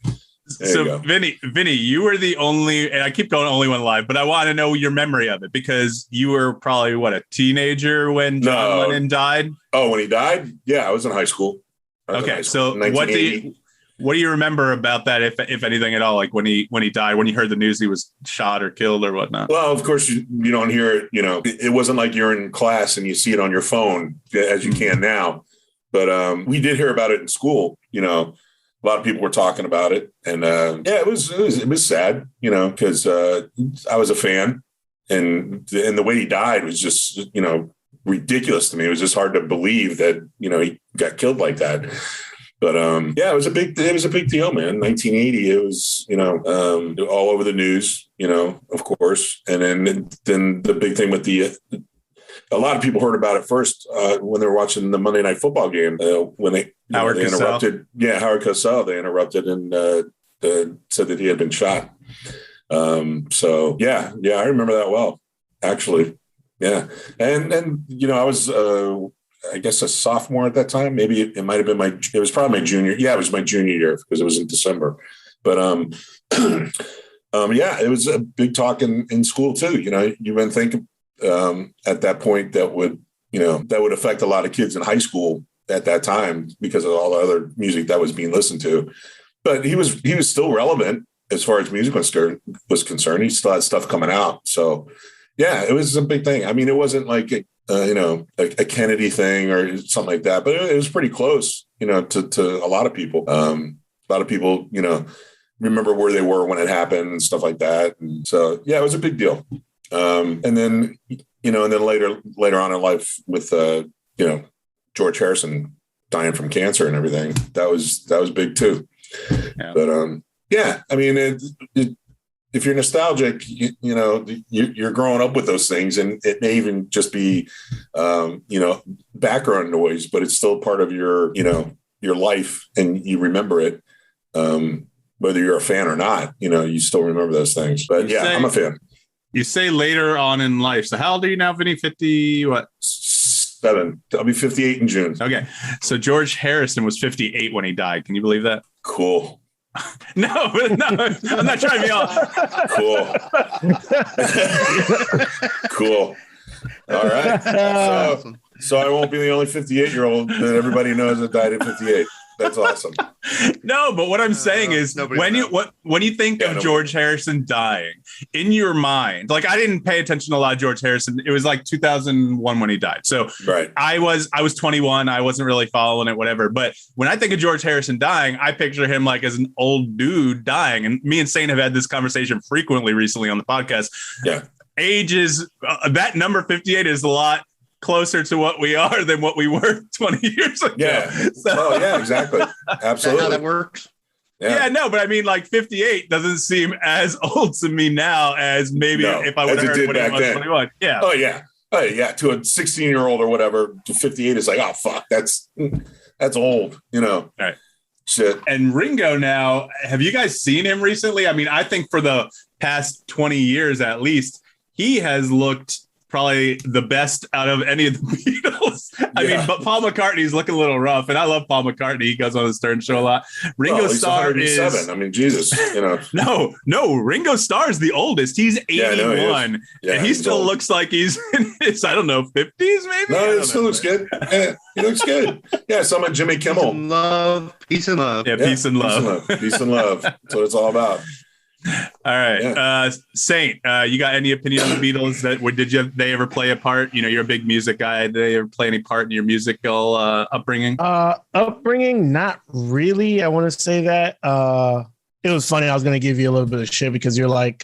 So, Vinnie, you were the only, and I keep going only one live, but I want to know your memory of it because you were probably a teenager when John Lennon died. Oh, when he died? Yeah, I was in high school. Okay, so what do you remember about that, if anything at all? Like when he died, when you heard the news he was shot or killed or whatnot? Well, of course you don't hear it. It wasn't like you're in class and you see it on your phone as you can now. But we did hear about it in school. A lot of people were talking about it, and it was sad. Because I was a fan, and the way he died was just ridiculous to me. It was just hard to believe that he got killed like that. But it was a big deal, man. 1980, it was all over the news, of course. And then the big thing with a lot of people heard about it first when they were watching the Monday Night Football game when they interrupted. Yeah, Howard Cosell. They interrupted and said that he had been shot. I remember that well, actually. Yeah, and I was. I guess a sophomore at that time. Maybe it might have been it was probably my junior. Yeah, it was my junior year because it was in December. But it was a big talk in school too. You wouldn't think at that point that would affect a lot of kids in high school at that time because of all the other music that was being listened to. But he was still relevant as far as music was concerned. He still had stuff coming out. So yeah, it was a big thing. I mean, it wasn't like a Kennedy thing or something like that, but it was pretty close, to a lot of people. A lot of people, remember where they were when it happened and stuff like that. And so, yeah, it was a big deal. And then later on in life with, George Harrison dying from cancer and everything, that was big too. Yeah. But, I mean, if you're nostalgic, you're growing up with those things, and it may even just be, background noise, but it's still part of your life, and you remember it, whether you're a fan or not. You still remember those things. But I'm a fan. You say later on in life. So how old are you now, Vinnie? 50 what? 7. I'll be 58 in June. Okay, so George Harrison was 58 when he died. Can you believe that? Cool. No, I'm not trying to be all cool. All right. So I won't be the only 58-year-old that everybody knows that died at 58. That's awesome. No, but what I'm saying is when you think of George Harrison dying in your mind, like I didn't pay attention to a lot of George Harrison. It was like 2001 when he died. So right. I was 21. I wasn't really following it, whatever. But when I think of George Harrison dying, I picture him like as an old dude dying. And me and Sainte have had this conversation frequently recently on the podcast. Yeah. Age is that number 58 is a lot closer to what we are than what we were 20 years ago. Yeah. Oh, yeah, exactly. Absolutely. How that works. Yeah, no, but I mean, like 58 doesn't seem as old to me now as maybe if I would have heard when I was 21. Yeah. Oh, yeah. Oh, yeah. To a 16-year-old or whatever, to 58 is like, oh, fuck, that's old, you know. All right. Shit. And Ringo now, have you guys seen him recently? I mean, I think for the past 20 years at least, he has looked probably the best out of any of the Beatles. I mean, but Paul McCartney's looking a little rough, and I love Paul McCartney. He goes on the Stern Show a lot. Ringo Starr is. I mean, Jesus, you know. No, Ringo Starr is the oldest. He's 81, and he still old. Looks like he's in his, I don't know, 50s maybe. No, he still looks good. Yeah, he looks good. Yeah, someone Jimmy Kimmel. Peace and love. Yeah, peace and love. Peace and love. That's what it's all about. All right, Sainte, you got any opinion on the Beatles? They ever play a part? You know, you're a big music guy. Did they ever play any part in your musical upbringing? Upbringing, not really. I want to say that. It was funny. I was going to give you a little bit of shit because you're like,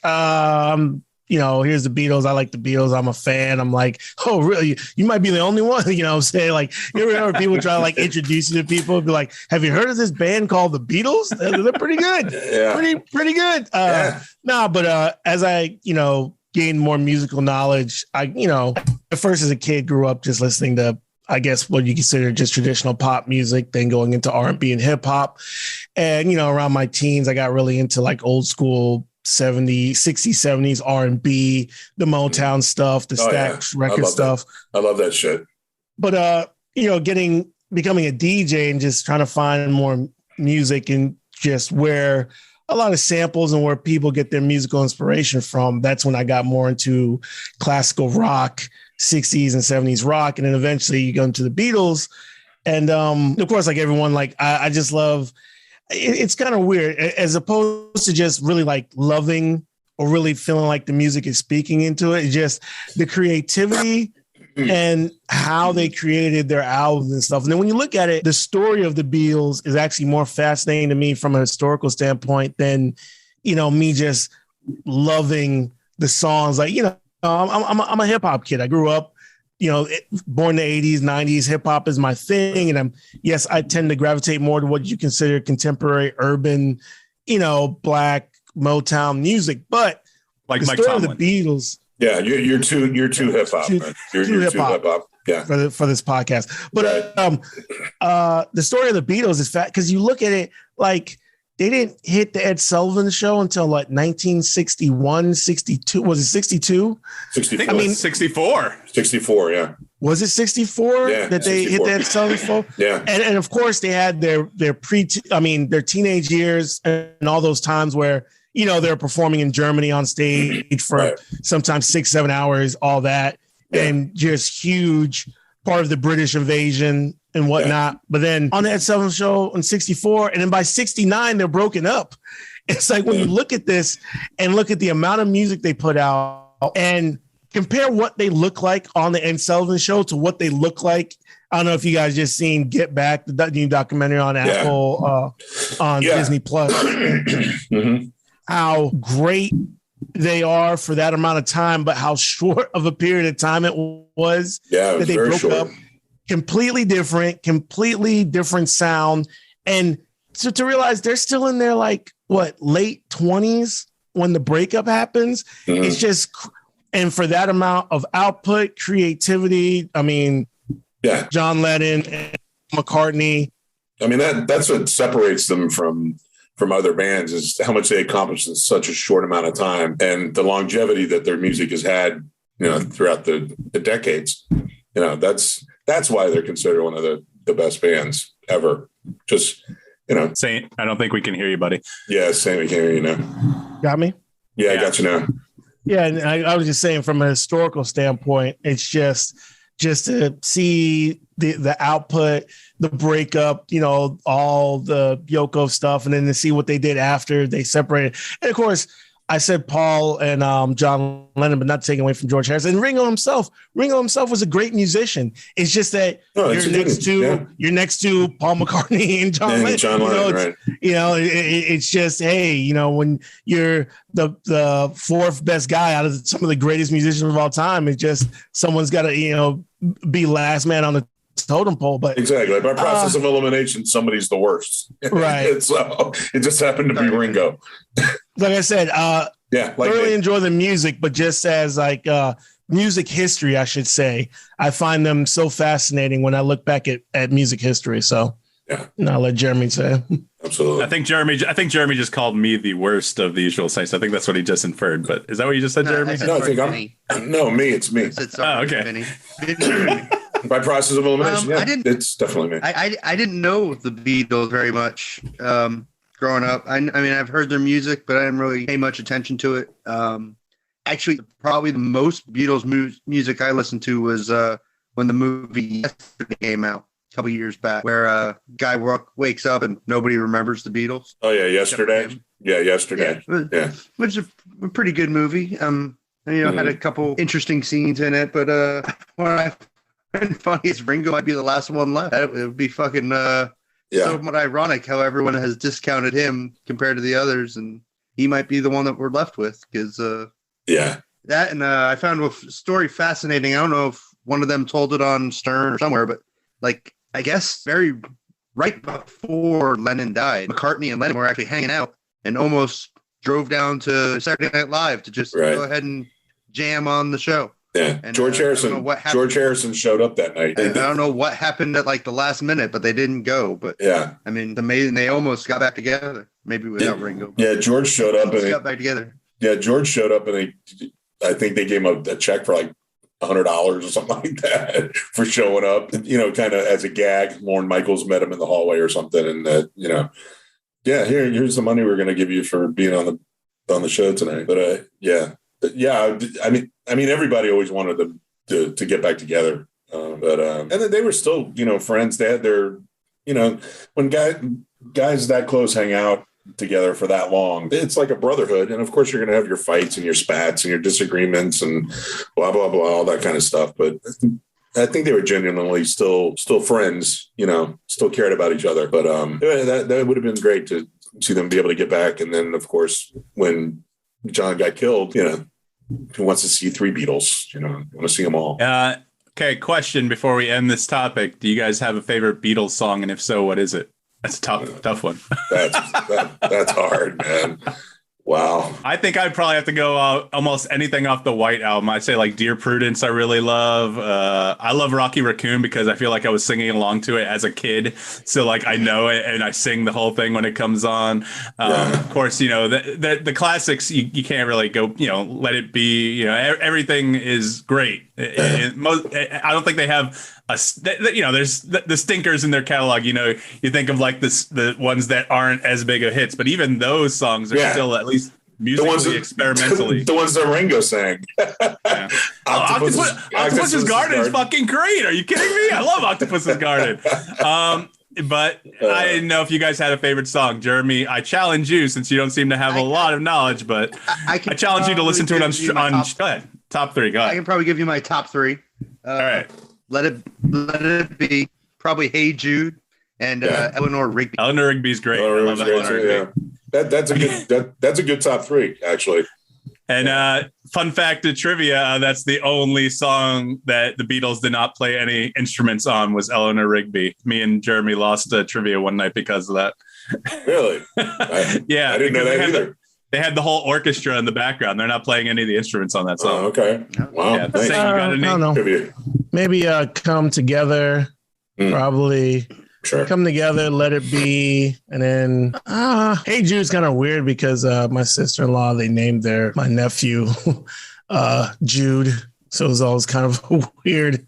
you know, here's the Beatles. I like the Beatles. I'm a fan. I'm like, oh, really? You might be the only one. You know what I'm saying? Like, you remember people try to like introduce you to people, be like, have you heard of this band called the Beatles? They're pretty good. Yeah. Pretty good. But as I, you know, gained more musical knowledge, I, you know, at first as a kid grew up just listening to, I guess, what you consider just traditional pop music, then going into R&B and hip hop. And, you know, around my teens, I got really into like old school 70s, 60s, 70s R&B, the Motown stuff, the Stax record stuff. I love that shit. But you know, becoming a DJ and just trying to find more music and just where a lot of samples and where people get their musical inspiration from. That's when I got more into classical rock, 60s and 70s rock, and then eventually you go into the Beatles. And of course, like everyone, like I just love. It's kind of weird, as opposed to just really like loving or really feeling like the music is speaking into it. It's just the creativity and how they created their albums and stuff. And then when you look at it, the story of the Beatles is actually more fascinating to me from a historical standpoint than, you know, me just loving the songs. Like, you know, I'm a hip hop kid. I grew up, you know, born in the 80s, 90s, hip hop is my thing. And I tend to gravitate more to what you consider contemporary, urban, you know, black Motown music. But like the Mike story Tomlin. of the Beatles. Yeah, you're too hip hop. You're too hip hop. Yeah, for this podcast. But the story of the Beatles is fat because you look at it like they didn't hit the Ed Sullivan Show until like 1961, 62. Was it 62? 64. I mean, 64. 64, yeah. Was it 64 that they 64. hit the Ed Sullivan Show? Yeah. And of course they had their teenage years and all those times where, you know, they're performing in Germany on stage for sometimes 6-7 hours, all that, and just huge part of the British invasion and whatnot. But then on the Ed Sullivan Show in 64, and then by 69, they're broken up. It's like when you look at this and look at the amount of music they put out and compare what they look like on the Ed Sullivan Show to what they look like. I don't know if you guys just seen Get Back, the new documentary on Apple, on Disney Plus. Mm-hmm. How great they are for that amount of time, but how short of a period of time it was that they broke up. Completely different sound. And so to realize they're still in their like late 20s when the breakup happens, it's just, and for that amount of output, creativity, I mean, John Lennon and McCartney. I mean, that's what separates them from other bands is how much they accomplished in such a short amount of time and the longevity that their music has had, you know, throughout the decades. You know, that's why they're considered one of the best bands ever. Just, you know. Sainte, I don't think we can hear you, buddy. Yeah, Sainte, we can't hear you now. Got me? Yeah, I got you now. Yeah, and I was just saying from a historical standpoint, it's just to see the output, the breakup, all the Yoko stuff, and then to see what they did after they separated. And of course, I said Paul and John Lennon, but not taking away from George Harrison. And Ringo himself was a great musician. It's just that you're next to Paul McCartney and John Lennon. John Lennon, right. It's just, hey, when you're the fourth best guy out of some of the greatest musicians of all time, it's just someone's got to, be last man on the totem pole. But exactly, by process of elimination, somebody's the worst, right? So it just happened to be Ringo. Like I said, thoroughly enjoy the music, but just as music history, I should say, I find them so fascinating when I look back at music history. So I'll let Jeremy say. Absolutely. I think Jeremy just called me the worst of the Usual Saints. I think that's what he just inferred. But is that what you just said, Jeremy? It's me. Okay. By process of elimination, it's definitely me. I didn't know the Beatles very much growing up. I mean, I've heard their music, but I didn't really pay much attention to it. Actually, probably the most Beatles music I listened to was when the movie Yesterday came out a couple years back, where a guy wakes up and nobody remembers the Beatles. Oh yeah, Yesterday. Yesterday. Yeah, which is a pretty good movie. Had a couple interesting scenes in it, but what I find funny is Ringo might be the last one left. It would be fucking somewhat ironic how everyone has discounted him compared to the others, and he might be the one that we're left with because that. And I found a story fascinating. I don't know if one of them told it on Stern or somewhere, but I guess very right before Lennon died, McCartney and Lennon were actually hanging out and almost drove down to Saturday Night Live to just go ahead and jam on the show. Yeah, and George Harrison showed up that night. I don't know what happened at the last minute, but they didn't go. But I mean, amazing. They almost got back together, maybe without Ringo. Yeah, George showed up and got back together. Yeah, George showed up and I think they gave him a check for $100 or something like that for showing up. Kind of as a gag. Lorne Michaels met him in the hallway or something, and here's the money we're going to give you for being on the show tonight. But I mean, everybody always wanted them to get back together. And then they were still, friends. They had their, when guys that close hang out together for that long, it's like a brotherhood. And of course, you're going to have your fights and your spats and your disagreements and blah, blah, blah, all that kind of stuff. But I think they were genuinely still friends, still cared about each other. But that would have been great to see them be able to get back. And then, of course, when John got killed, who wants to see 3 Beatles? Want to see them all. Okay, question before we end this topic. Do you guys have a favorite Beatles song? And if so, what is it? That's a tough one. That's hard, man. Wow. I think I'd probably have to go almost anything off the White Album. I'd say Dear Prudence I really love. I love Rocky Raccoon because I feel like I was singing along to it as a kid. So I know it and I sing the whole thing when it comes on. Of course, the classics, you can't really go, Let It Be, everything is great. I don't think they have there's the stinkers in their catalog. You think of the ones that aren't as big of hits, but even those songs are still at least musically experimentally. The ones that Ringo sang. Octopus's Garden is fucking great. Are you kidding me? I love Octopus's Garden. But I didn't know if you guys had a favorite song. Jeremy, I challenge you, since you don't seem to have a lot of knowledge, but I challenge you to listen to it on go ahead. Top 3. Go ahead. I can probably give you my top 3. All right. Let it be probably Hey Jude and Eleanor Rigby. Eleanor Rigby's great. That's a good top 3, actually. And fun fact of trivia, that's the only song that the Beatles did not play any instruments on was Eleanor Rigby. Me and Jeremy lost trivia one night because of that. Really? I didn't know that either. They had the whole orchestra in the background. They're not playing any of the instruments on that song. Oh, okay. Wow. Yeah, you got any? I don't know. Maybe Come Together, probably. Sure. Come Together, Let It Be, and then Hey Jude's kind of weird because my sister-in-law, they named my nephew Jude. So it was always kind of weird.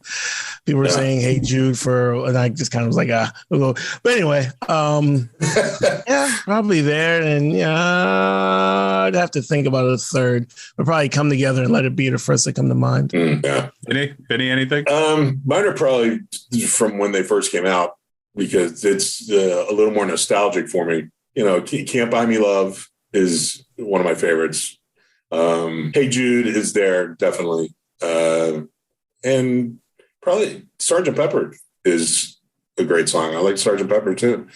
People were saying "Hey Jude" and I just kind of was like, But anyway, yeah, probably there. And I'd have to think about a third. We'll probably Come Together and Let It Be the first that come to mind. Yeah. Vinny, anything? Mine are probably from when they first came out because it's a little more nostalgic for me. Can't Buy Me Love is one of my favorites. Hey Jude is there, definitely. And probably Sgt. Pepper is a great song. I like Sgt. Pepper too.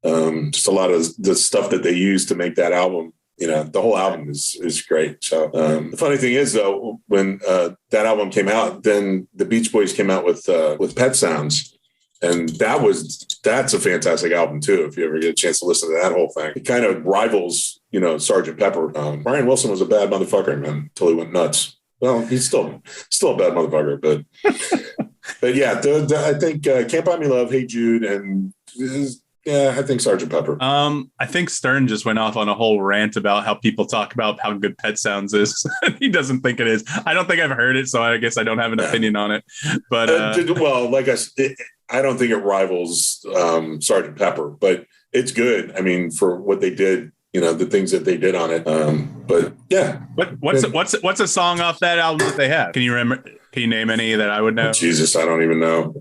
Just a lot of the stuff that they use to make that album. The whole album is great. So the funny thing is, though, when that album came out, then the Beach Boys came out with Pet Sounds, and that's a fantastic album too. If you ever get a chance to listen to that whole thing, it kind of rivals, Sgt. Pepper. Brian Wilson was a bad motherfucker, man, until he went nuts. Well, he's still a bad motherfucker, but yeah, I think Can't Buy Me Love, Hey Jude, and I think Sgt. Pepper. I think Stern just went off on a whole rant about how people talk about how good Pet Sounds is. He doesn't think it is. I don't think I've heard it, so I guess I don't have an opinion on it. But well, like I don't think it rivals Sgt. Pepper, but it's good. I mean, for what they did. The things that they did on it. But yeah. What's a song off that album that they have? Can you remember? Can you name any that I would know? Jesus, I don't even know.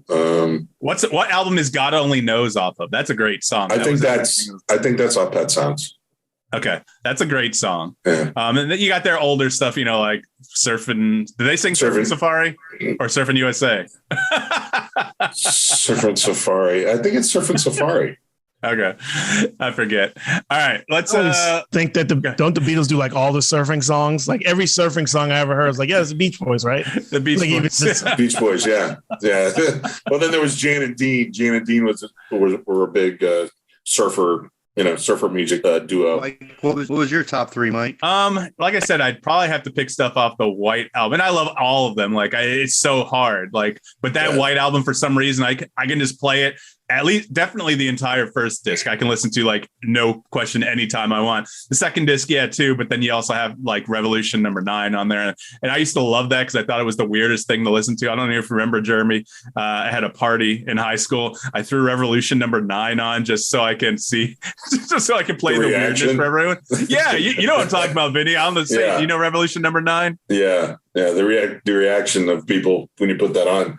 What album is God Only Knows off of? That's a great song. I think that's off Pet Sounds. Okay, that's a great song. Yeah. And then you got their older stuff, like Surfing. Did they sing Surfing Safari or Surfing USA? Surfing Safari. I think it's Surfing Safari. Okay, I forget. All right, let's think that don't the Beatles do like all the surfing songs? Like every surfing song I ever heard was like, it's the Beach Boys, right? The Beach Boys. Beach Boys, yeah. Well, then there was Jan and Dean. Jan and Dean were a big surfer music duo. Mike, what was your top three, Mike? Like I said, I'd probably have to pick stuff off the White Album, and I love all of them. It's so hard. But that White Album, for some reason, I can just play it. At least definitely the entire first disc I can listen to no question anytime I want. The second disc, too, but then you also have Revolution number 9 on there. And I used to love that because I thought it was the weirdest thing to listen to. I don't know if you remember, Jeremy. I had a party in high school. I threw Revolution number 9 on just so I can see, just so I can play the weirdness for everyone. Yeah, you know what I'm talking about, Vinny. I'm the same. You know Revolution number 9? Yeah. The reaction of people when you put that on.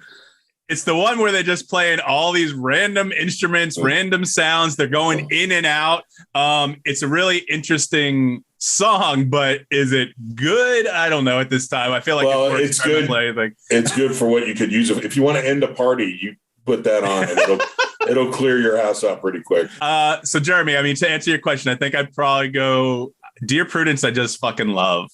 It's the one where they're just playing all these random instruments, random sounds. They're going in and out. It's a really interesting song, but is it good? I don't know at this time. I feel like it's good. It's good for what you could use. If you want to end a party, you put that on and it'll clear your house out pretty quick. So Jeremy, to answer your question, I think I'd probably go Dear Prudence. I just fucking love.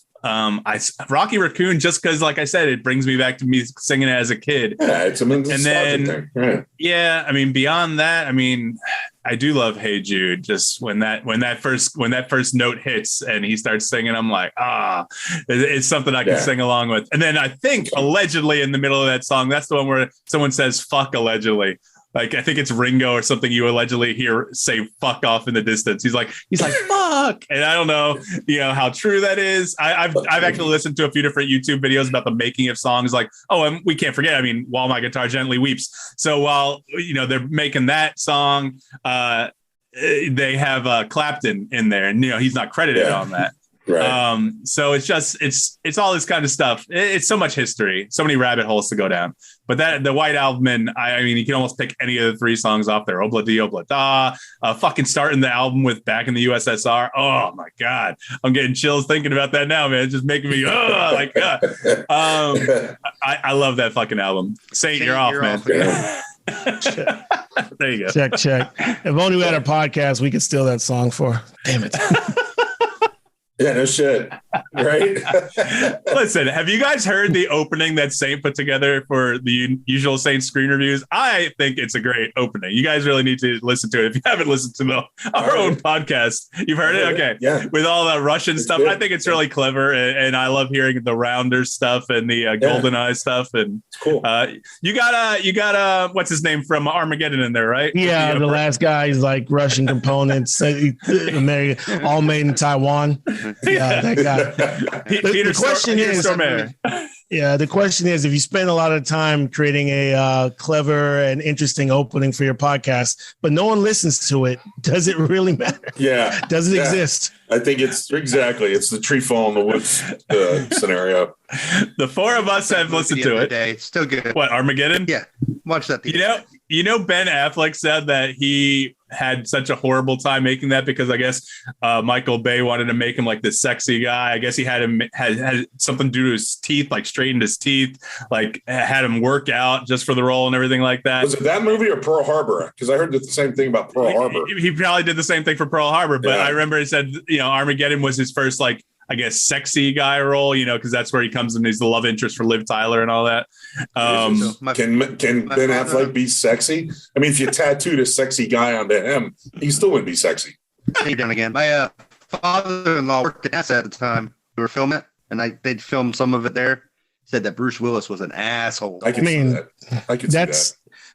Rocky Raccoon, just because, like I said, it brings me back to me singing it as a kid. Yeah, it's and then thing. Right. Yeah, beyond that, I do love Hey Jude. Just when that first note hits and he starts singing, I'm like, it's something I can sing along with. And then I think allegedly in the middle of that song, that's the one where someone says "fuck" allegedly. I think it's Ringo or something. You allegedly hear say "fuck" off in the distance. He's like "fuck," and I don't know, how true that is. I've actually listened to a few different YouTube videos about the making of songs. And we can't forget. While My Guitar Gently Weeps. So while they're making that song, they have Clapton in there, and he's not credited on that. Right. So it's all this kind of stuff. It's so much history, so many rabbit holes to go down. But the White Album, and you can almost pick any of the 3 songs off there. Obla Di Obla Da, fucking starting the album with Back in the USSR. Oh my God, I'm getting chills thinking about that now, man. It's just making me I love that fucking album. Sainte, you're off, man. There you go. Check. If only we had a podcast, we could steal that song for. Damn it. Yeah, no shit. Right? Listen, have you guys heard the opening that Sainte put together for the Usual Sainte screen reviews? I think it's a great opening. You guys really need to listen to it. If you haven't listened to our own podcast, you've heard it? Okay. Yeah. With all the Russian stuff, good. I think it's really clever. And I love hearing the Rounders stuff and the GoldenEye stuff. And it's cool. You got what's his name from Armageddon in there, right? Yeah, the last guy is Russian components, all made in Taiwan. Yeah, that guy. The question is, Yeah, the question is, if you spend a lot of time creating a clever and interesting opening for your podcast, but no one listens to it, does it really matter? Yeah. Does it exist? I think it's the tree fall in the woods scenario. The four of us have listened to it. It's still good. What, Armageddon? Yeah. Watch that. You know, Ben Affleck said that he had such a horrible time making that because I guess Michael Bay wanted to make him like this sexy guy. I guess he had something to do to his teeth, like straightened his teeth, like had him work out just for the role and everything like that. Was it that movie or Pearl Harbor? Because I heard the same thing about Pearl Harbor. He probably did the same thing for Pearl Harbor, but Yeah. I remember he said, Armageddon was his first, like, I guess, sexy guy role, because that's where he comes in. He's the love interest for Liv Tyler and all that. Can Ben Affleck be sexy? I mean, if you tattooed a sexy guy onto him, he still wouldn't be sexy. Done again. My father-in-law worked at NASA at the time. We were filming it, and they'd filmed some of it there. Said that Bruce Willis was an asshole. I can see that. I can see that.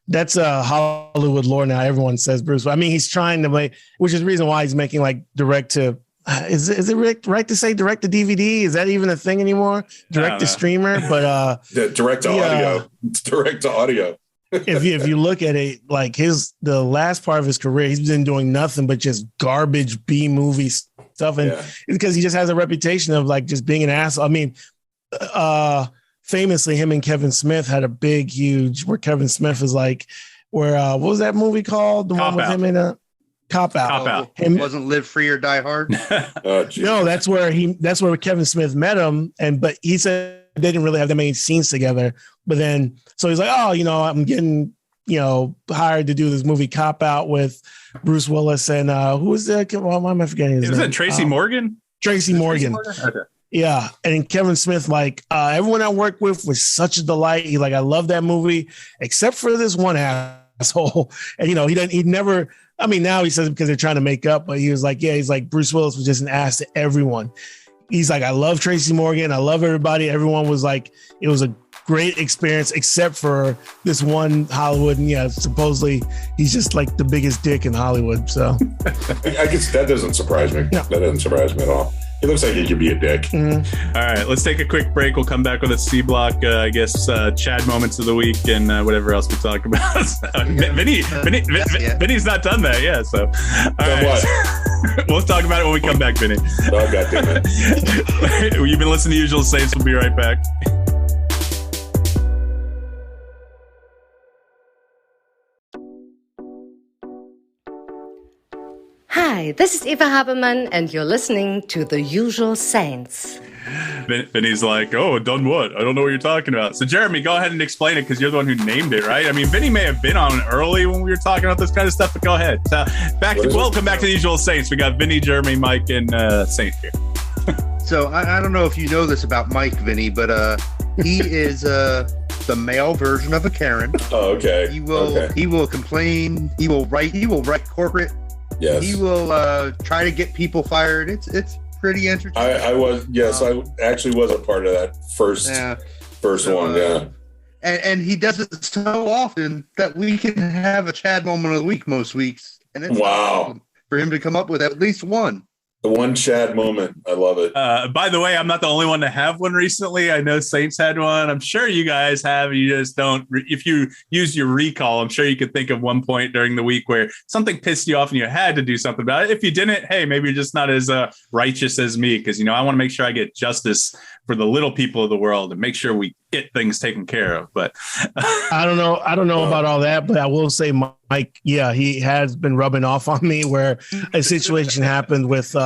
That's a Hollywood lore now. Everyone says Bruce. I mean, he's trying to make, which is the reason why he's making like direct to. Is it right to say direct to DVD? Is that even a thing anymore? Direct to streamer, but direct to audio. It's direct to audio. if you look at it, like the last part of his career, he's been doing nothing but just garbage B movie stuff, and because he just has a reputation of like just being an asshole. I mean, famously, him and Kevin Smith had a big, huge where Kevin Smith is like, what was that movie called? The one with him in a Cop Out. Him wasn't Live Free or Die Hard. No, that's where Kevin Smith met him, but he said they didn't really have that many scenes together. But then, so he's like, I'm getting, hired to do this movie Cop Out with Bruce Willis and who was that? Why am I forgetting his name? Is it Tracy Morgan? Tracy Morgan. Okay. Yeah, and Kevin Smith, like everyone I worked with was such a delight. He like, I love that movie, except for this one asshole. And he never. I mean, now he says it because they're trying to make up, but he was like, he's like, Bruce Willis was just an ass to everyone. He's like, I love Tracy Morgan. I love everybody. Everyone was like, it was a great experience, except for this one Hollywood. And supposedly he's just like the biggest dick in Hollywood. So I guess that doesn't surprise me. No. That doesn't surprise me at all. He looks like he could be a dick. Mm-hmm. All right, let's take a quick break. We'll come back with a C block, Chad moments of the week and whatever else we talk about. Vinny's not done that yet. So, all right. We'll talk about it when we come back, Vinny. Oh, God damn it. You've been listening to Usual Saints. We'll be right back. Hi, this is Eva Habermann, and you're listening to The Usual Saints. Vinny's like, oh, done what? I don't know what you're talking about. So, Jeremy, go ahead and explain it because you're the one who named it, right? I mean, Vinny may have been on early when we were talking about this kind of stuff, but go ahead. Welcome back to The Usual Saints. We got Vinny, Jeremy, Mike, and Sainte here. So, I don't know if you know this about Mike, Vinny, but he is the male version of a Karen. Oh, okay. He will complain. He will write corporate. Yes. He will try to get people fired. It's pretty entertaining. I actually was a part of that first one. Yeah. And he does it so often that we can have a Chad moment of the week most weeks. And it's awesome for him to come up with at least one. The one Chad moment. I love it. By the way, I'm not the only one to have one recently. I know Saints had one. I'm sure you guys have. You just don't. If you use your recall, I'm sure you could think of one point during the week where something pissed you off and you had to do something about it. If you didn't, hey, maybe you're just not as righteous as me because, I want to make sure I get justice for the little people of the world and make sure we get things taken care of. But I don't know about all that, but I will say Mike, he has been rubbing off on me where a situation happened with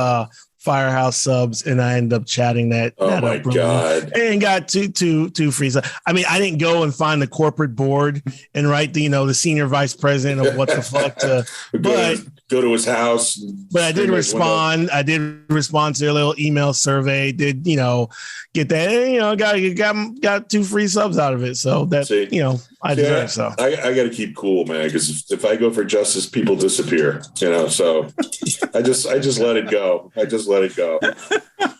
Firehouse subs, and I ended up chatting that. Oh my God! And got two free subs. I mean, I didn't go and find the corporate board and write the senior vice president of what the fuck to, but go to his house. But I did respond. I did respond to their little email survey. Did get that? Got 2 free subs out of it. So that I deserve. So I got to keep cool, man, because if I go for justice, people disappear. So I just let it go. I just let it go.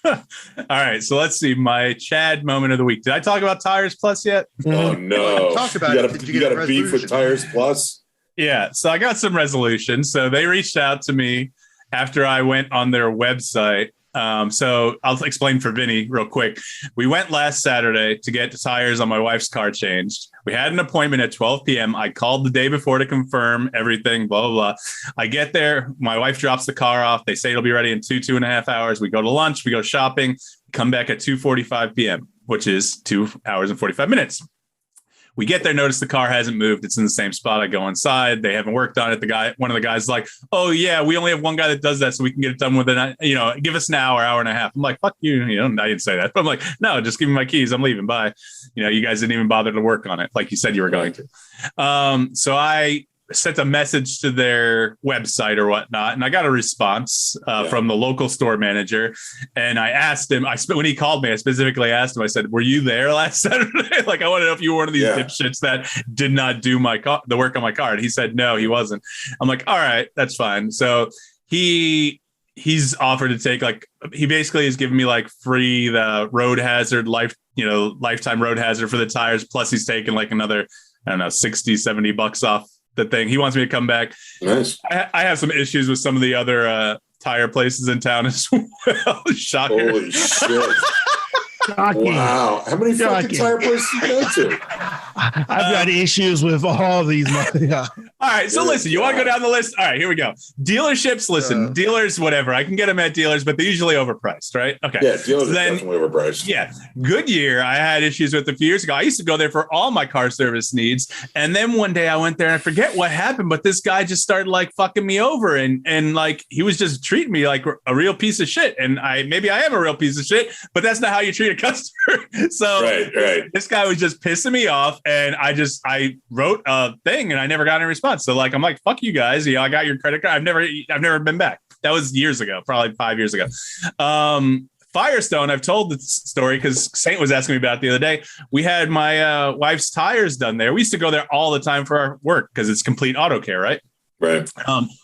All right, so let's see. My Chad moment of the week. Did I talk about Tires Plus yet? Oh no! Talk about you got a beef with Tires Plus. Yeah, so I got some resolutions. So they reached out to me after I went on their website So I'll explain for Vinnie real quick. We went last Saturday to get the tires on my wife's car changed. We had an appointment at 12 p.m. I called the day before to confirm everything, blah, blah, blah. I get there. My wife drops the car off. They say it'll be ready in 2.5 hours. We go to lunch. We go shopping. Come back at 2:45 p.m., which is 2 hours and 45 minutes. We get there, notice the car hasn't moved. It's in the same spot. I go inside. They haven't worked on it. One of the guys is like, oh yeah, we only have one guy that does that, so we can get it done within, give us an hour and a half. I'm like, fuck you. I didn't say that. But I'm like, no, just give me my keys. I'm leaving. Bye. You guys didn't even bother to work on it like you said you were going to. So I sent a message to their website or whatnot, and I got a response from the local store manager. And I asked him, when he called me, I specifically asked him, I said, were you there last Saturday? Like, I want to know if you were one of these dipshits that did not do the work on my car. And he said, no, he wasn't. I'm like, all right, that's fine. So he's offered to take, he basically is giving me free the road hazard lifetime road hazard for the tires. Plus he's taking another, I don't know, $60-$70 off the thing. He wants me to come back. Nice. I have some issues with some of the other tire places in town as well. Shocker. Holy shit. Shocking. Wow. How many fucking tire places you go to? I've got issues with all these. All right. So listen, you want to go down the list? All right, here we go. Dealerships, listen, dealers, whatever. I can get them at dealers, but they're usually overpriced, right? Okay. Yeah, dealers are definitely overpriced. Yeah. Goodyear, I had issues with a few years ago. I used to go there for all my car service needs. And then one day I went there and I forget what happened, but this guy just started fucking me over and he was just treating me like a real piece of shit. And maybe I am a real piece of shit, but that's not how you treat a customer. So this guy was just pissing me off, and I wrote a thing and I never got any response. So I'm like, fuck you guys. I got your credit card. I've never been back. That was years ago, probably 5 years ago. Firestone, I've told the story because Sainte was asking me about it the other day. We had my wife's tires done there. We used to go there all the time for our work because it's complete auto care, right? Right.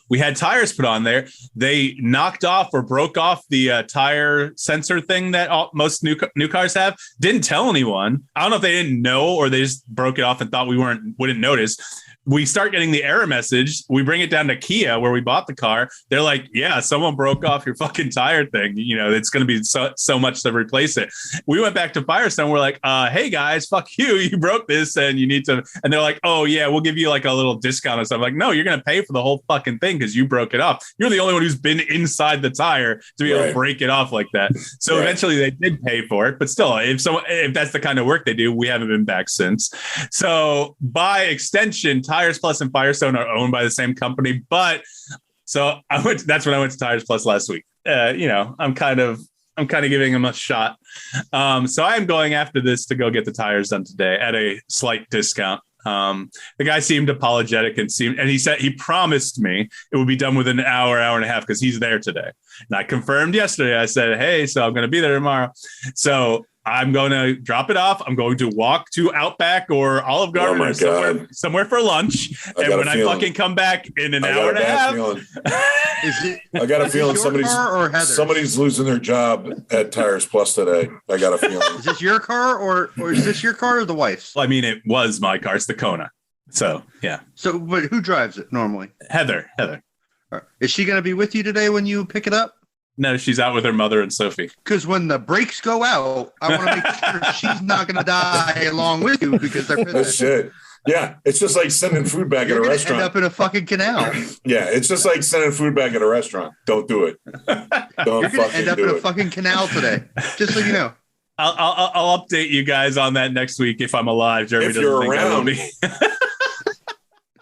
We had tires put on there. They knocked off or broke off the tire sensor thing that most new cars have. Didn't tell anyone. I don't know if they didn't know or they just broke it off and thought we wouldn't notice. We start getting the error message. We bring it down to Kia where we bought the car. They're like, yeah, someone broke off your fucking tire thing. It's going to be so much to replace it. We went back to Firestone. We're like, hey guys, fuck you. You broke this and you need to. And they're like, oh yeah, we'll give you a little discount or something. No, you're going to pay for the whole fucking thing because you broke it off. You're the only one who's been inside the tire to be able to break it off like that. So eventually they did pay for it. But still, if that's the kind of work they do, we haven't been back since. So by extension, Tires Plus and Firestone are owned by the same company, but so that's when I went to Tires Plus last week. I'm kind of giving them a shot. So I'm going after this to go get the tires done today at a slight discount. The guy seemed apologetic and he said he promised me it would be done within an hour and a half because he's there today. And I confirmed yesterday. I said, hey, so I'm going to be there tomorrow. So I'm going to drop it off. I'm going to walk to Outback or Olive Garden or somewhere for lunch. And when I fucking come back in an hour and a half, I got a feeling somebody's losing their job at Tires Plus today. I got a feeling. Is this your car or is this your car or the wife's? Well, I mean, it was my car. It's the Kona. So, yeah. So, but who drives it normally? Heather. Is she going to be with you today when you pick it up? No, she's out with her mother and Sophie. Because when the brakes go out, I want to make sure she's not going to die along with you because they're pissed. Oh, shit. Yeah, it's just like sending food back at a restaurant. End up in a fucking canal. Yeah, it's just like sending food back at a restaurant. Don't do it. Don't fucking end up in a fucking canal today. Just so you know. I'll update you guys on that next week if I'm alive. Jeremy if you're doesn't around. think I will be.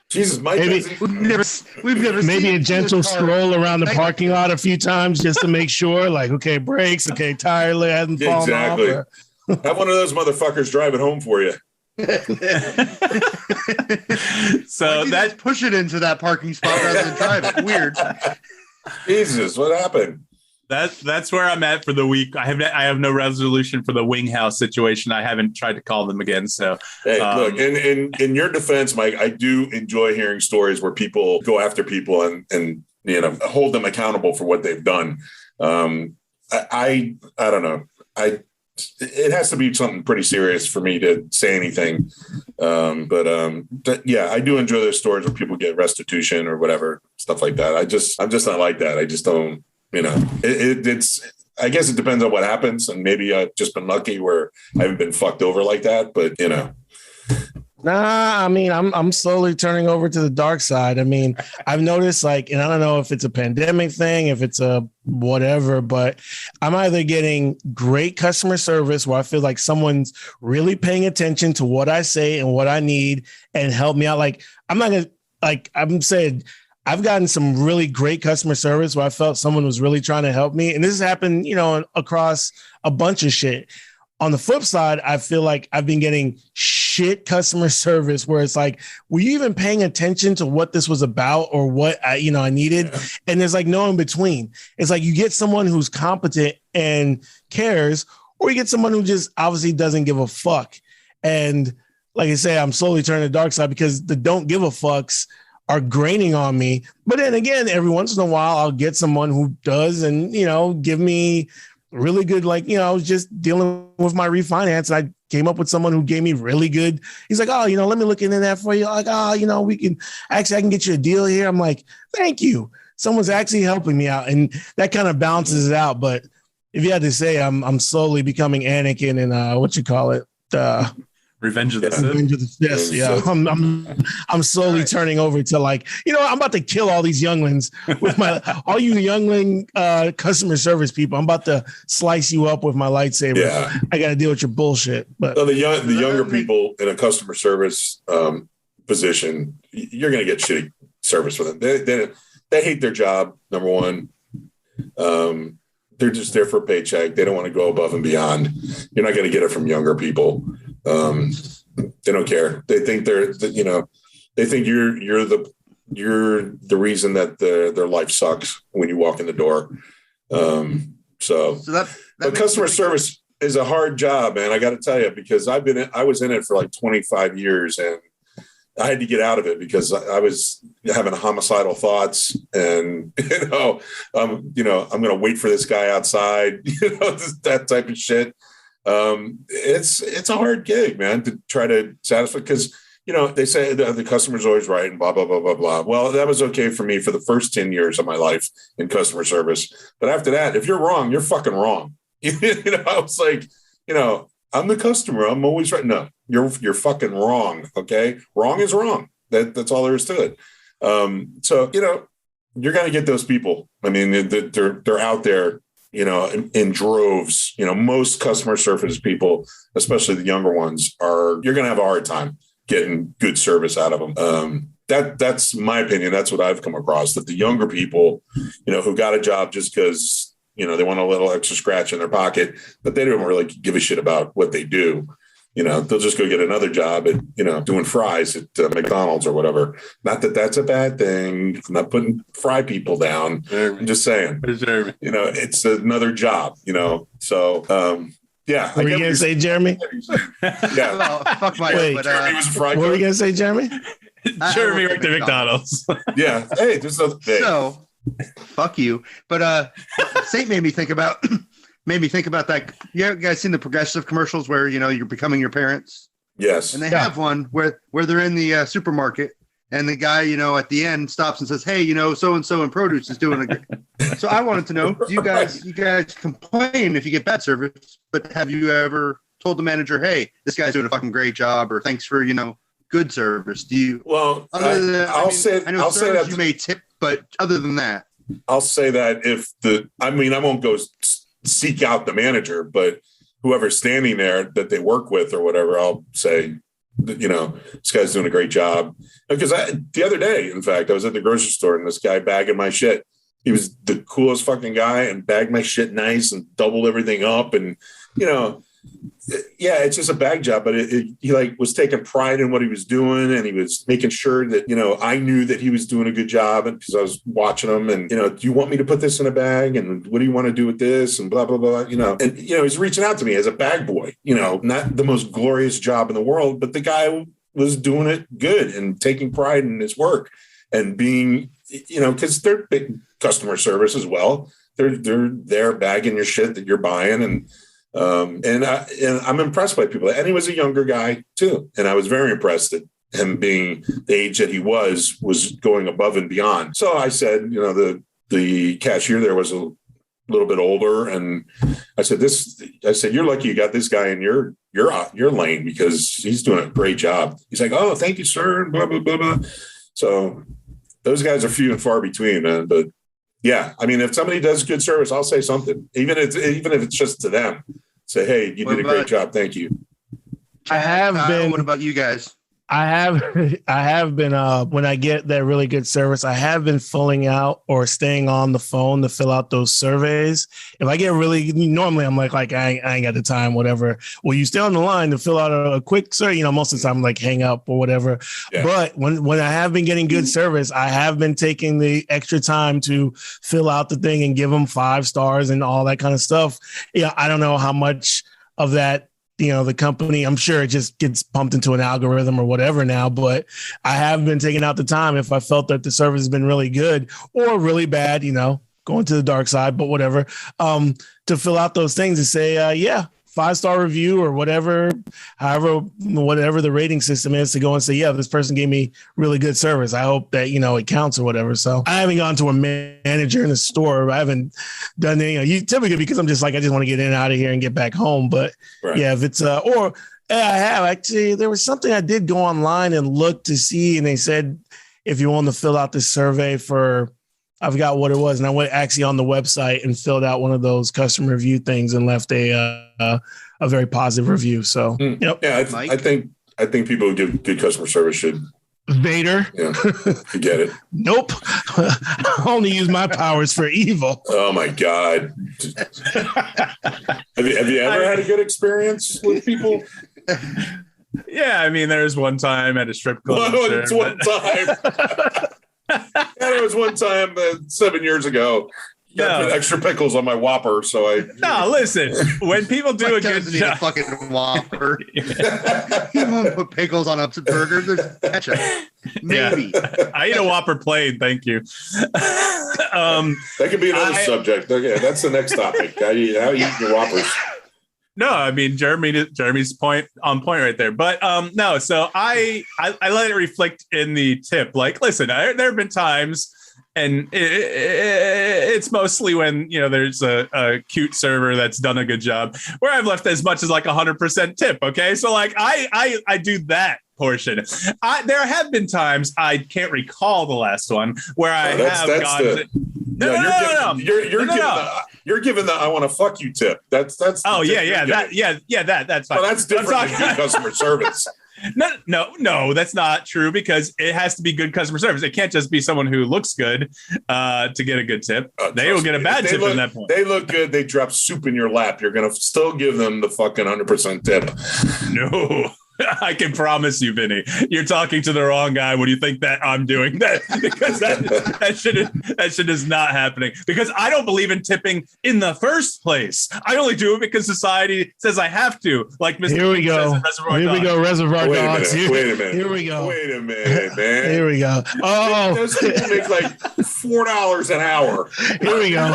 Jesus, Mike. We've never maybe a gentle stroll around the parking lot a few times just to make sure, okay, brakes, okay, tire lid hasn't fallen off. Exactly. Have one of those motherfuckers drive it home for you. So that's push it into that parking spot rather than drive it. Weird. Jesus, what happened? That's where I'm at for the week. I have no resolution for the wing house situation. I haven't tried to call them again. So hey, look, in your defense, Mike, I do enjoy hearing stories where people go after people and hold them accountable for what they've done. I don't know. It has to be something pretty serious for me to say anything. But yeah, I do enjoy those stories where people get restitution or whatever, stuff like that. I'm just not like that. I just don't. It's I guess it depends on what happens. And maybe I've just been lucky where I haven't been fucked over like that. But, you know. Nah, I mean, I'm slowly turning over to the dark side. I mean, I've noticed like, and I don't know if it's a pandemic thing, if it's a whatever, but I'm either getting great customer service where I feel like someone's really paying attention to what I say and what I need and help me out. Like, I'm not gonna, like I'm saying, I've gotten some really great customer service where I felt someone was really trying to help me. And this has happened, you know, across a bunch of shit. On the flip side, I feel like I've been getting shit customer service where it's like, were you even paying attention to what this was about or what I needed? Yeah. And there's like no in between. It's like you get someone who's competent and cares, or you get someone who just obviously doesn't give a fuck. And like I say, I'm slowly turning to the dark side because the don't give a fucks are graining on me. But then again, every once in a while, I'll get someone who does and, you know, give me really good, like, you know, I was just dealing with my refinance and I came up with someone who gave me really good. He's like, oh, you know, let me look into that for you. Like, oh, you know, I can get you a deal here. I'm like, thank you. Someone's actually helping me out. And that kind of balances it out. But if you had to say, I'm slowly becoming Anakin and Revenge of the Sith. Revenge of the Sith. Yeah, I'm slowly turning over to like, you know, I'm about to kill all these younglings with all you youngling customer service people. I'm about to slice you up with my lightsaber. Yeah. I got to deal with your bullshit. But the younger people in a customer service position, you're going to get shitty service for them. They hate their job. Number one. They're just there for a paycheck. They don't want to go above and beyond. You're not going to get it from younger people. They don't care. They think they think you're the reason that their life sucks when you walk in the door. But customer service is a hard job, man. I got to tell you, because I was in it for like 25 years and I had to get out of it because I was having homicidal thoughts and, I'm going to wait for this guy outside, that type of shit. It's a hard gig, man, to try to satisfy, because, they say the customer's always right and blah, blah, blah, blah, blah. Well, that was okay for me for the first 10 years of my life in customer service. But after that, if you're wrong, you're fucking wrong. I was like, I'm the customer. I'm always right. No, you're fucking wrong. Okay. Wrong is wrong. That's all there is to it. So, you're going to get those people. I mean, they're out there, in droves. Most customer service people, especially the younger ones, you're going to have a hard time getting good service out of them. That's my opinion. That's what I've come across, that the younger people, who got a job just because, they want a little extra scratch in their pocket, but they don't really give a shit about what they do. They'll just go get another job at, doing fries at McDonald's or whatever. Not that that's a bad thing. I'm not putting fry people down. I'm just saying, it's another job, so, yeah. What were you going to say, Jeremy? Yeah. Well, fuck my Wait, but, Jeremy was a fry what were you going to say, Jeremy? Jeremy worked at McDonald's. Yeah. Hey, there's no thing. So, fuck you. But Saint made me think about that. You guys seen the Progressive commercials where you're becoming your parents? Yes. And they have one where they're in the supermarket and the guy at the end stops and says, hey, so and so in produce is doing a great. So I wanted to know, do you guys complain if you get bad service, but have you ever told the manager, hey, this guy's doing a fucking great job, or thanks for good service? Do you? Well, I'll say that you may tip, but other than that, I'll say that I won't go seek out the manager, but whoever's standing there that they work with or whatever, I'll say, this guy's doing a great job. Because the other day, in fact, I was at the grocery store and this guy bagging my shit. He was the coolest fucking guy and bagged my shit nice and doubled everything up. And, yeah, it's just a bag job, but he was taking pride in what he was doing, and he was making sure that, I knew that he was doing a good job, and because I was watching him, and, do you want me to put this in a bag? And what do you want to do with this? And blah, blah, blah, and, he's reaching out to me as a bag boy, not the most glorious job in the world, but the guy was doing it good and taking pride in his work and being, because they're big customer service as well. They're bagging your shit that you're buying, and I'm impressed by people. And he was a younger guy too. And I was very impressed that him being the age that he was going above and beyond. So I said, the cashier there was little bit older. And I said, you're lucky you got this guy in your lane because he's doing a great job. He's like, oh, thank you, sir. And blah, blah, blah, blah. So those guys are few and far between, man. But yeah, I mean, if somebody does good service, I'll say something, even if it's just to them. Say, hey, you did a great job. Thank you. I have been. What about you guys? I have been when I get that really good service, I have been filling out or staying on the phone to fill out those surveys. If I get normally I'm like I ain't got the time, whatever. Well, you stay on the line to fill out a quick survey. Most of the time I'm like hang up or whatever. Yeah. But when I have been getting good service, I have been taking the extra time to fill out the thing and give them 5 stars and all that kind of stuff. Yeah, I don't know how much of that, the company, I'm sure it just gets pumped into an algorithm or whatever now, but I have been taking out the time if I felt that the service has been really good or really bad, going to the dark side, but whatever, to fill out those things and say, 5-star review or whatever the rating system is, to go and say, yeah, this person gave me really good service. I hope that, it counts or whatever. So I haven't gone to a manager in the store. I haven't done any, typically because I'm just like, I just want to get in and out of here and get back home. But right. Yeah, if it's, I have actually, there was something I did go online and look to see, and they said, if you want to fill out this survey for, I forgot what it was, and I went actually on the website and filled out one of those customer review things and left a very positive review. So, yeah, I think people who give good customer service should. Vader, yeah, you get it. Nope, I only use my powers for evil. Oh my God! Have you ever had a good experience with people? Yeah, I mean, there's one time at a strip club. It's one time. There was one time 7 years ago. Got put extra pickles on my Whopper, so I. No, listen. When people do a good job, a fucking Whopper. You want to put pickles on a burger? There's ketchup. Maybe. Yeah. I eat a Whopper plain, thank you. That could be another subject. Okay, that's the next topic. How you eat your Whoppers? No, I mean Jeremy's point right there. But no, so I let it reflect in the tip. Like, listen, there have been times, and it's mostly when there's a cute server that's done a good job, where I've left as much as like 100% tip. Okay, so like I do that portion. There have been times, I can't recall the last one, where I have gone. You're giving the I want to fuck you tip. That's that's fine. That's fine. Well, that's different than good customer service. No, that's not true, because it has to be good customer service. It can't just be someone who looks good to get a good tip. They will get a bad tip at that point. They look good. They drop soup in your lap. You're going to still give them the fucking 100% tip. No. I can promise you, Vinny, you're talking to the wrong guy when you think that I'm doing that, because that shit is not happening, because I don't believe in tipping in the first place. I only do it because society says I have to. Like Mr. Here we go. Here we go. Reservoir Dogs. Wait a minute. Here we go. Wait a minute, man. Here we go. Oh, those people make like $4 an hour. Here we go.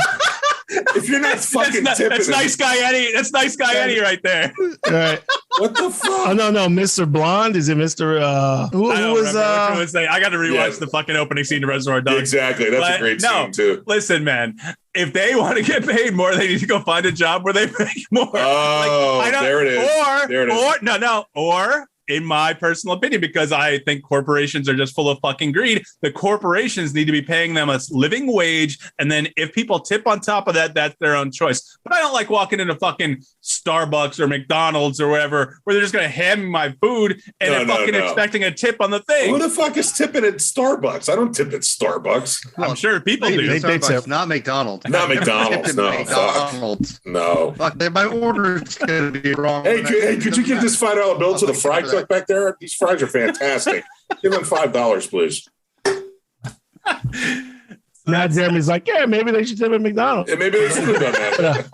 If you're not fucking tipping, that's nice guy Eddie. That's nice guy Eddie right there. All right. What the fuck? Oh no, Mr. Blonde. Is it Mr. Who was? I got to rewatch the fucking opening scene of Reservoir Dogs. Exactly, that's a great scene too. Listen, man. If they want to get paid more, they need to go find a job where they make more. Oh, there it is. Or in my personal opinion, because I think corporations are just full of fucking greed, the corporations need to be paying them a living wage. And then if people tip on top of that, that's their own choice. But I don't like walking into fucking Starbucks or McDonald's or wherever, where they're just going to hand me my food and expecting a tip on the thing. Who the fuck is tipping at Starbucks? I don't tip at Starbucks. Well, I'm sure people do. They tip. Not McDonald's. Not McDonald's. No. McDonald's. No. Fuck, my order is going to be wrong. Hey, could you give this $5 bill to the fry cook back there? These fries are fantastic. Give them $5, please. Now Jeremy's like, yeah, maybe they should tip at McDonald's. Yeah, maybe they should have done that.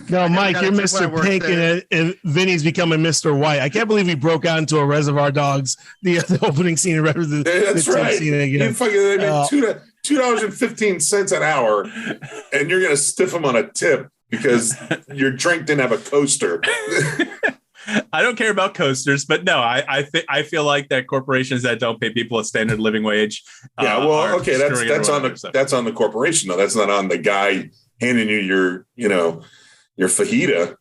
No, Mike, you're Mr. Pink, and Vinny's becoming Mr. White. I can't believe he broke out into a Reservoir Dogs, the opening scene of Reservoir Dogs. That's right. They make $2.15 an hour, and you're going to stiff them on a tip because your drink didn't have a coaster. I don't care about coasters, but no, I feel like that corporations that don't pay people a standard living wage. Yeah, well, okay, that's on the corporation though. That's not on the guy handing you your fajita.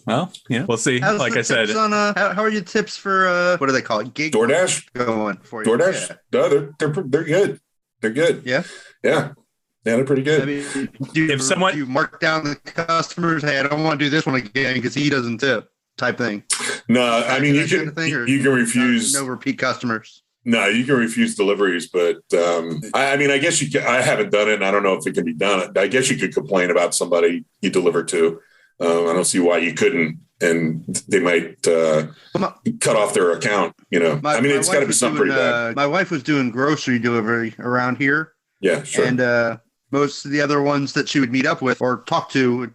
Well, yeah, we'll see. How's like the I said, tips on, how are your tips for what do they call it? Gig DoorDash going for you? DoorDash. Yeah. No, they're good. They're good. Yeah. Yeah. Yeah, they're pretty good. I mean, do you mark down the customers, hey, I don't want to do this one again because he doesn't tip type thing? No, I mean, you can refuse. No repeat customers. No, you can refuse deliveries, but I mean, I guess you can. I haven't done it, and I don't know if it can be done. I guess you could complain about somebody you deliver to. I don't see why you couldn't, and they might cut off their account. I mean, it's got to be something pretty bad. My wife was doing grocery delivery around here. Yeah, sure. And most of the other ones that she would meet up with or talk to,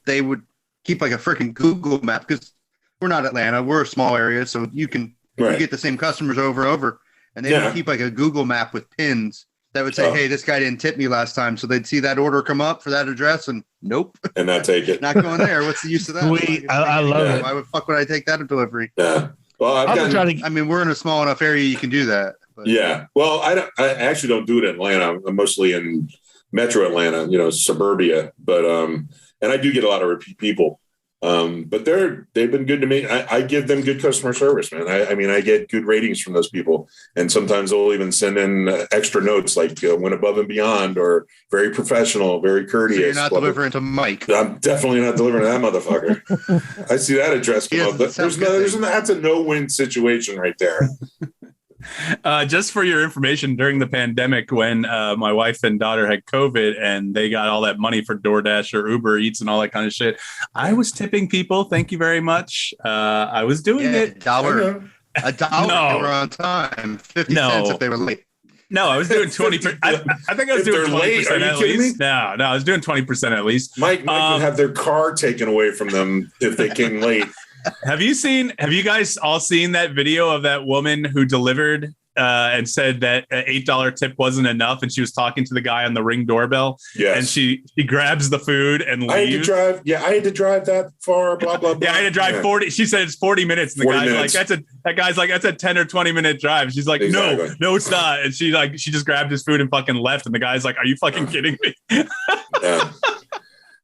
they would keep like a freaking Google map because we're not Atlanta. We're a small area. So you get the same customers over and over. And they would keep like a Google map with pins that would say, hey, this guy didn't tip me last time. So they'd see that order come up for that address and nope. And not take it. Not going there. What's the use of that? Sweet. I love it. Why would I take that delivery? Yeah. Well, I mean, we're in a small enough area you can do that. But. Yeah. Well, I actually don't do it in Atlanta. I'm mostly in Metro Atlanta, suburbia, but and I do get a lot of repeat people. But they've been good to me. I give them good customer service, man. I mean, I get good ratings from those people, and sometimes they'll even send in extra notes like went above and beyond, or very professional, very courteous. So you're not delivering to Mike. I'm definitely not delivering to that motherfucker. I see that address come up. That's a no-win situation right there. Just for your information, during the pandemic, when my wife and daughter had COVID and they got all that money for DoorDash or Uber Eats and all that kind of shit, I was tipping people. Thank you very much. I was doing it. $1. No. If they were on time. 50 cents if they were late. No, I was doing 20%. I think I was doing 20% at least. No, I was doing 20% at least. Mike would have their car taken away from them if they came late. Have you guys all seen that video of that woman who delivered and said that an $8 tip wasn't enough, and she was talking to the guy on the Ring doorbell? Yes. And she grabs the food and leaves. I had to drive that far, blah, blah, blah. Yeah, I had to drive 40. She said it's 40 minutes. And the guy's like, that's a 10 or 20 minute drive. She's like, exactly. No, it's not. And she just grabbed his food and fucking left. And the guy's like, are you fucking kidding me? Yeah.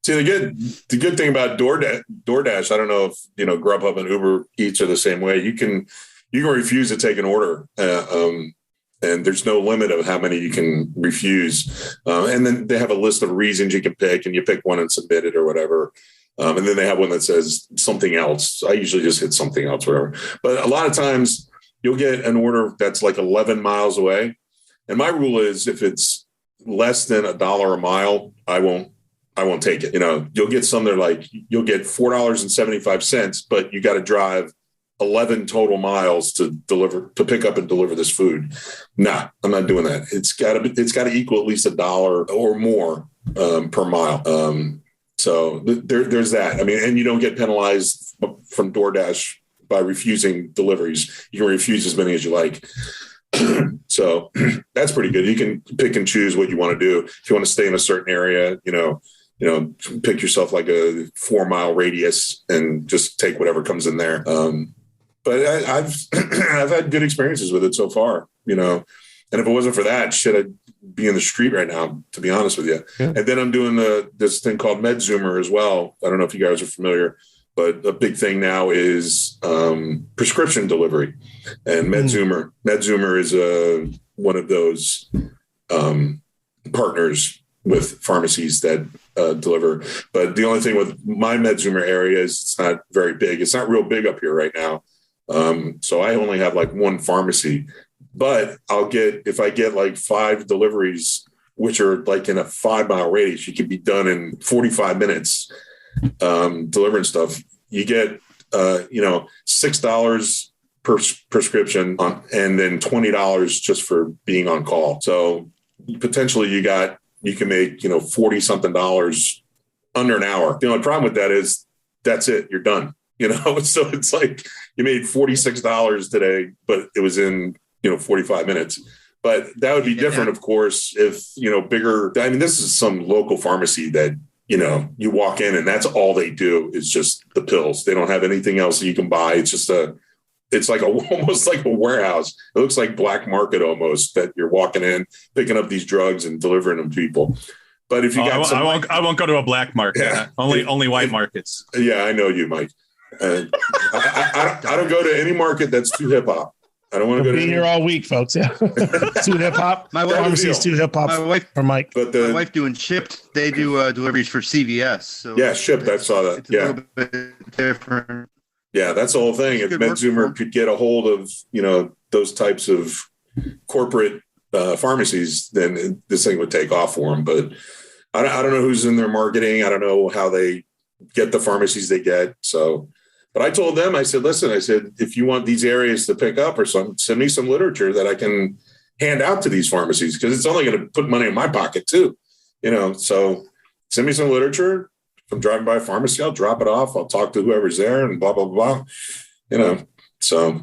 See, the good thing about DoorDash, I don't know if Grubhub and Uber Eats are the same way. You can refuse to take an order, and there's no limit of how many you can refuse. And then they have a list of reasons you can pick, and you pick one and submit it or whatever. And then they have one that says something else. I usually just hit something else, whatever. But a lot of times you'll get an order that's like 11 miles away, and my rule is if it's less than $1 a mile, I won't take it. You'll get some that are like, you'll get $4.75, but you got to drive 11 total miles to pick up and deliver this food. Nah, I'm not doing that. It's got to equal at least $1 or more per mile. So there's that. I mean, and you don't get penalized from DoorDash by refusing deliveries. You can refuse as many as you like. So that's pretty good. You can pick and choose what you want to do. If you want to stay in a certain area, pick yourself like a 4-mile radius and just take whatever comes in there. But I've had good experiences with it so far, and if it wasn't for that, I'd be in the street right now, to be honest with you. Yeah. And then I'm doing this thing called MedZoomer as well. I don't know if you guys are familiar, but a big thing now is prescription delivery, and MedZoomer. MedZoomer is one of those partners with pharmacies that deliver. But the only thing with my MedZoomer area is it's not very big. It's not real big up here right now. So I only have like one pharmacy, but if I get like 5 deliveries, which are like in a 5-mile radius, you can be done in 45 minutes, delivering stuff. You get, $6 per prescription and then $20 just for being on call. So potentially you can make, 40 something dollars under an hour. The only problem with that is that's it. You're done, so it's like you made $46 today, but it was in, 45 minutes. But that would be different, of course, if, bigger, this is some local pharmacy that, you walk in and that's all they do is just the pills. They don't have anything else that you can buy. It's just almost like a warehouse. It looks like black market almost, that you're walking in, picking up these drugs and delivering them to people. But if you I won't go to a black market. Yeah. Only white markets. Yeah, I know you, Mike. I don't go to any market that's too hip hop. I don't want to go to here all week, folks. Yeah, too hip hop. My wife is too hip hop. My wife or Mike, but my wife doing Shipped. They do deliveries for CVS. So yeah, Shipped. I saw that. It's a little bit different. Yeah, that's the whole thing. If MedZoomer could get a hold of those types of corporate pharmacies, then this thing would take off for them. But I don't know who's in their marketing. I don't know how they get the pharmacies they get. So. But I told them, I said, listen, if you want these areas to pick up or something, send me some literature that I can hand out to these pharmacies, because it's only going to put money in my pocket too. So send me some literature. If I'm driving by a pharmacy, I'll drop it off. I'll talk to whoever's there and blah, blah, blah. So.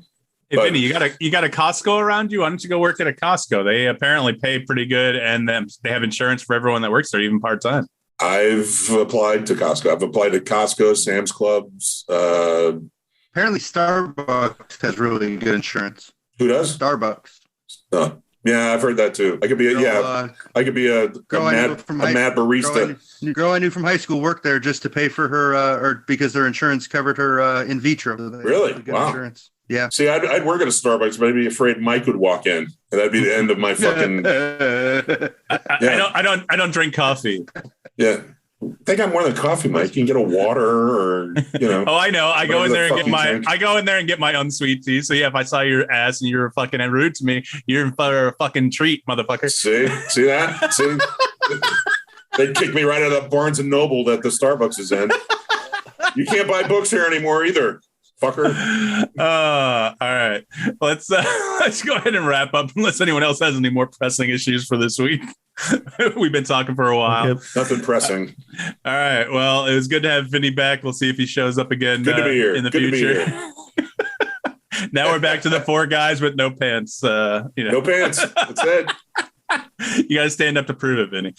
Hey, Vinnie, you got a Costco around you? Why don't you go work at a Costco? They apparently pay pretty good, and they have insurance for everyone that works there, even part-time. I've applied to Costco. I've applied to Costco, Sam's Clubs. Apparently, Starbucks has really good insurance. Who does? Starbucks. Yeah, I've heard that too. I could be a mad barista. Girl I knew from high school worked there just to pay for her, or because their insurance covered her in vitro. Really? Wow. Insurance. Yeah. See, I'd work at a Starbucks, but I'd be afraid Mike would walk in, and that'd be the end of my fucking. I don't drink coffee. Yeah. They got more than coffee, Mike. You can get a water, or Oh, I know. I go in there and get my unsweet tea. So yeah, if I saw your ass and you were fucking rude to me, you're a fucking treat, motherfucker. See that? See, they kicked me right out of the Barnes and Noble that the Starbucks is in. You can't buy books here anymore either, fucker. All right. Let's go ahead and wrap up, unless anyone else has any more pressing issues for this week. We've been talking for a while. Okay. Nothing pressing. All right. Well, it was good to have Vinnie back. We'll see if he shows up again good to be here. In the good future. Now we're back to the four guys with no pants. No pants. That's it. You got to stand up to prove it, Vinnie.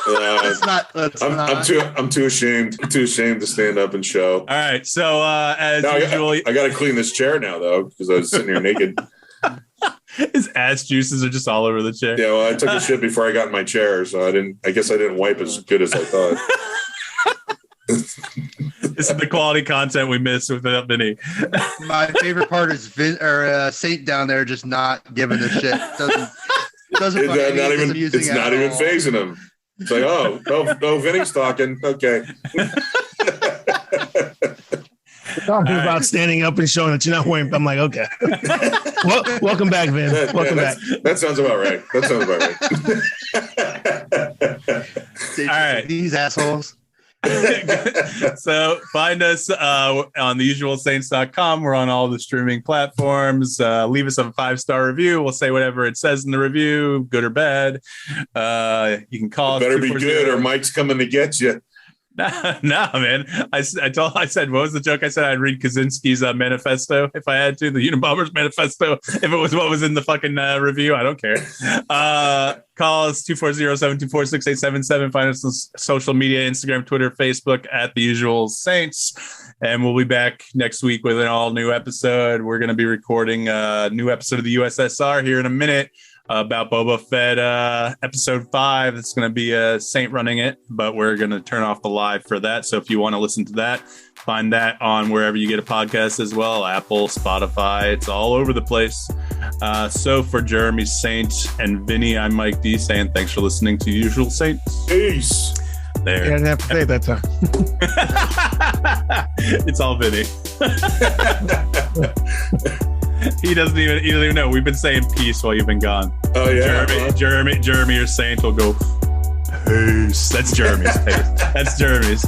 I'm too ashamed. I'm too ashamed to stand up and show. All right. So as usual, I got to clean this chair now, though, because I was sitting here naked. His ass juices are just all over the chair. Yeah, well, I took a shit before I got in my chair, so I guess I didn't wipe as good as I thought. This is the quality content we miss without Vinnie. My favorite part is Sainte down there just not giving a shit. Doesn't it's not even phasing him. It's like, no, Vinnie's talking. Okay. Talking about standing up and showing that you're not wearing. I'm like, okay. Welcome back, Vin. Welcome back. That sounds about right. All right. These assholes. So find us on theusualsaints.com. We're on all the streaming platforms. Leave us a 5-star review. We'll say whatever it says in the review, good or bad. You can call. It better be good, or Mike's coming to get you. No, man. I said, what was the joke? I said I'd read Kaczynski's manifesto if I had to, the Unabomber's manifesto, if it was what was in the fucking review. I don't care. Call us 240-724-6877. Find us on social media, Instagram, Twitter, Facebook at The Usual Saints. And we'll be back next week with an all new episode. We're going to be recording a new episode of the USSR here in a minute. About Boba Fett episode 5. It's going to be Saint running it, but we're going to turn off the live for that. So if you want to listen to that, find that on wherever you get a podcast as well. Apple, Spotify, it's all over the place. So for Jeremy, Saint, and Vinnie, I'm Mike D saying thanks for listening to Usual Saints. Peace. There. Yeah, I didn't have to say it that time. It's all Vinnie. He doesn't even know. We've been saying peace while you've been gone. Oh yeah. Jeremy or Saint will go peace. That's Jeremy's. That's Jeremy's.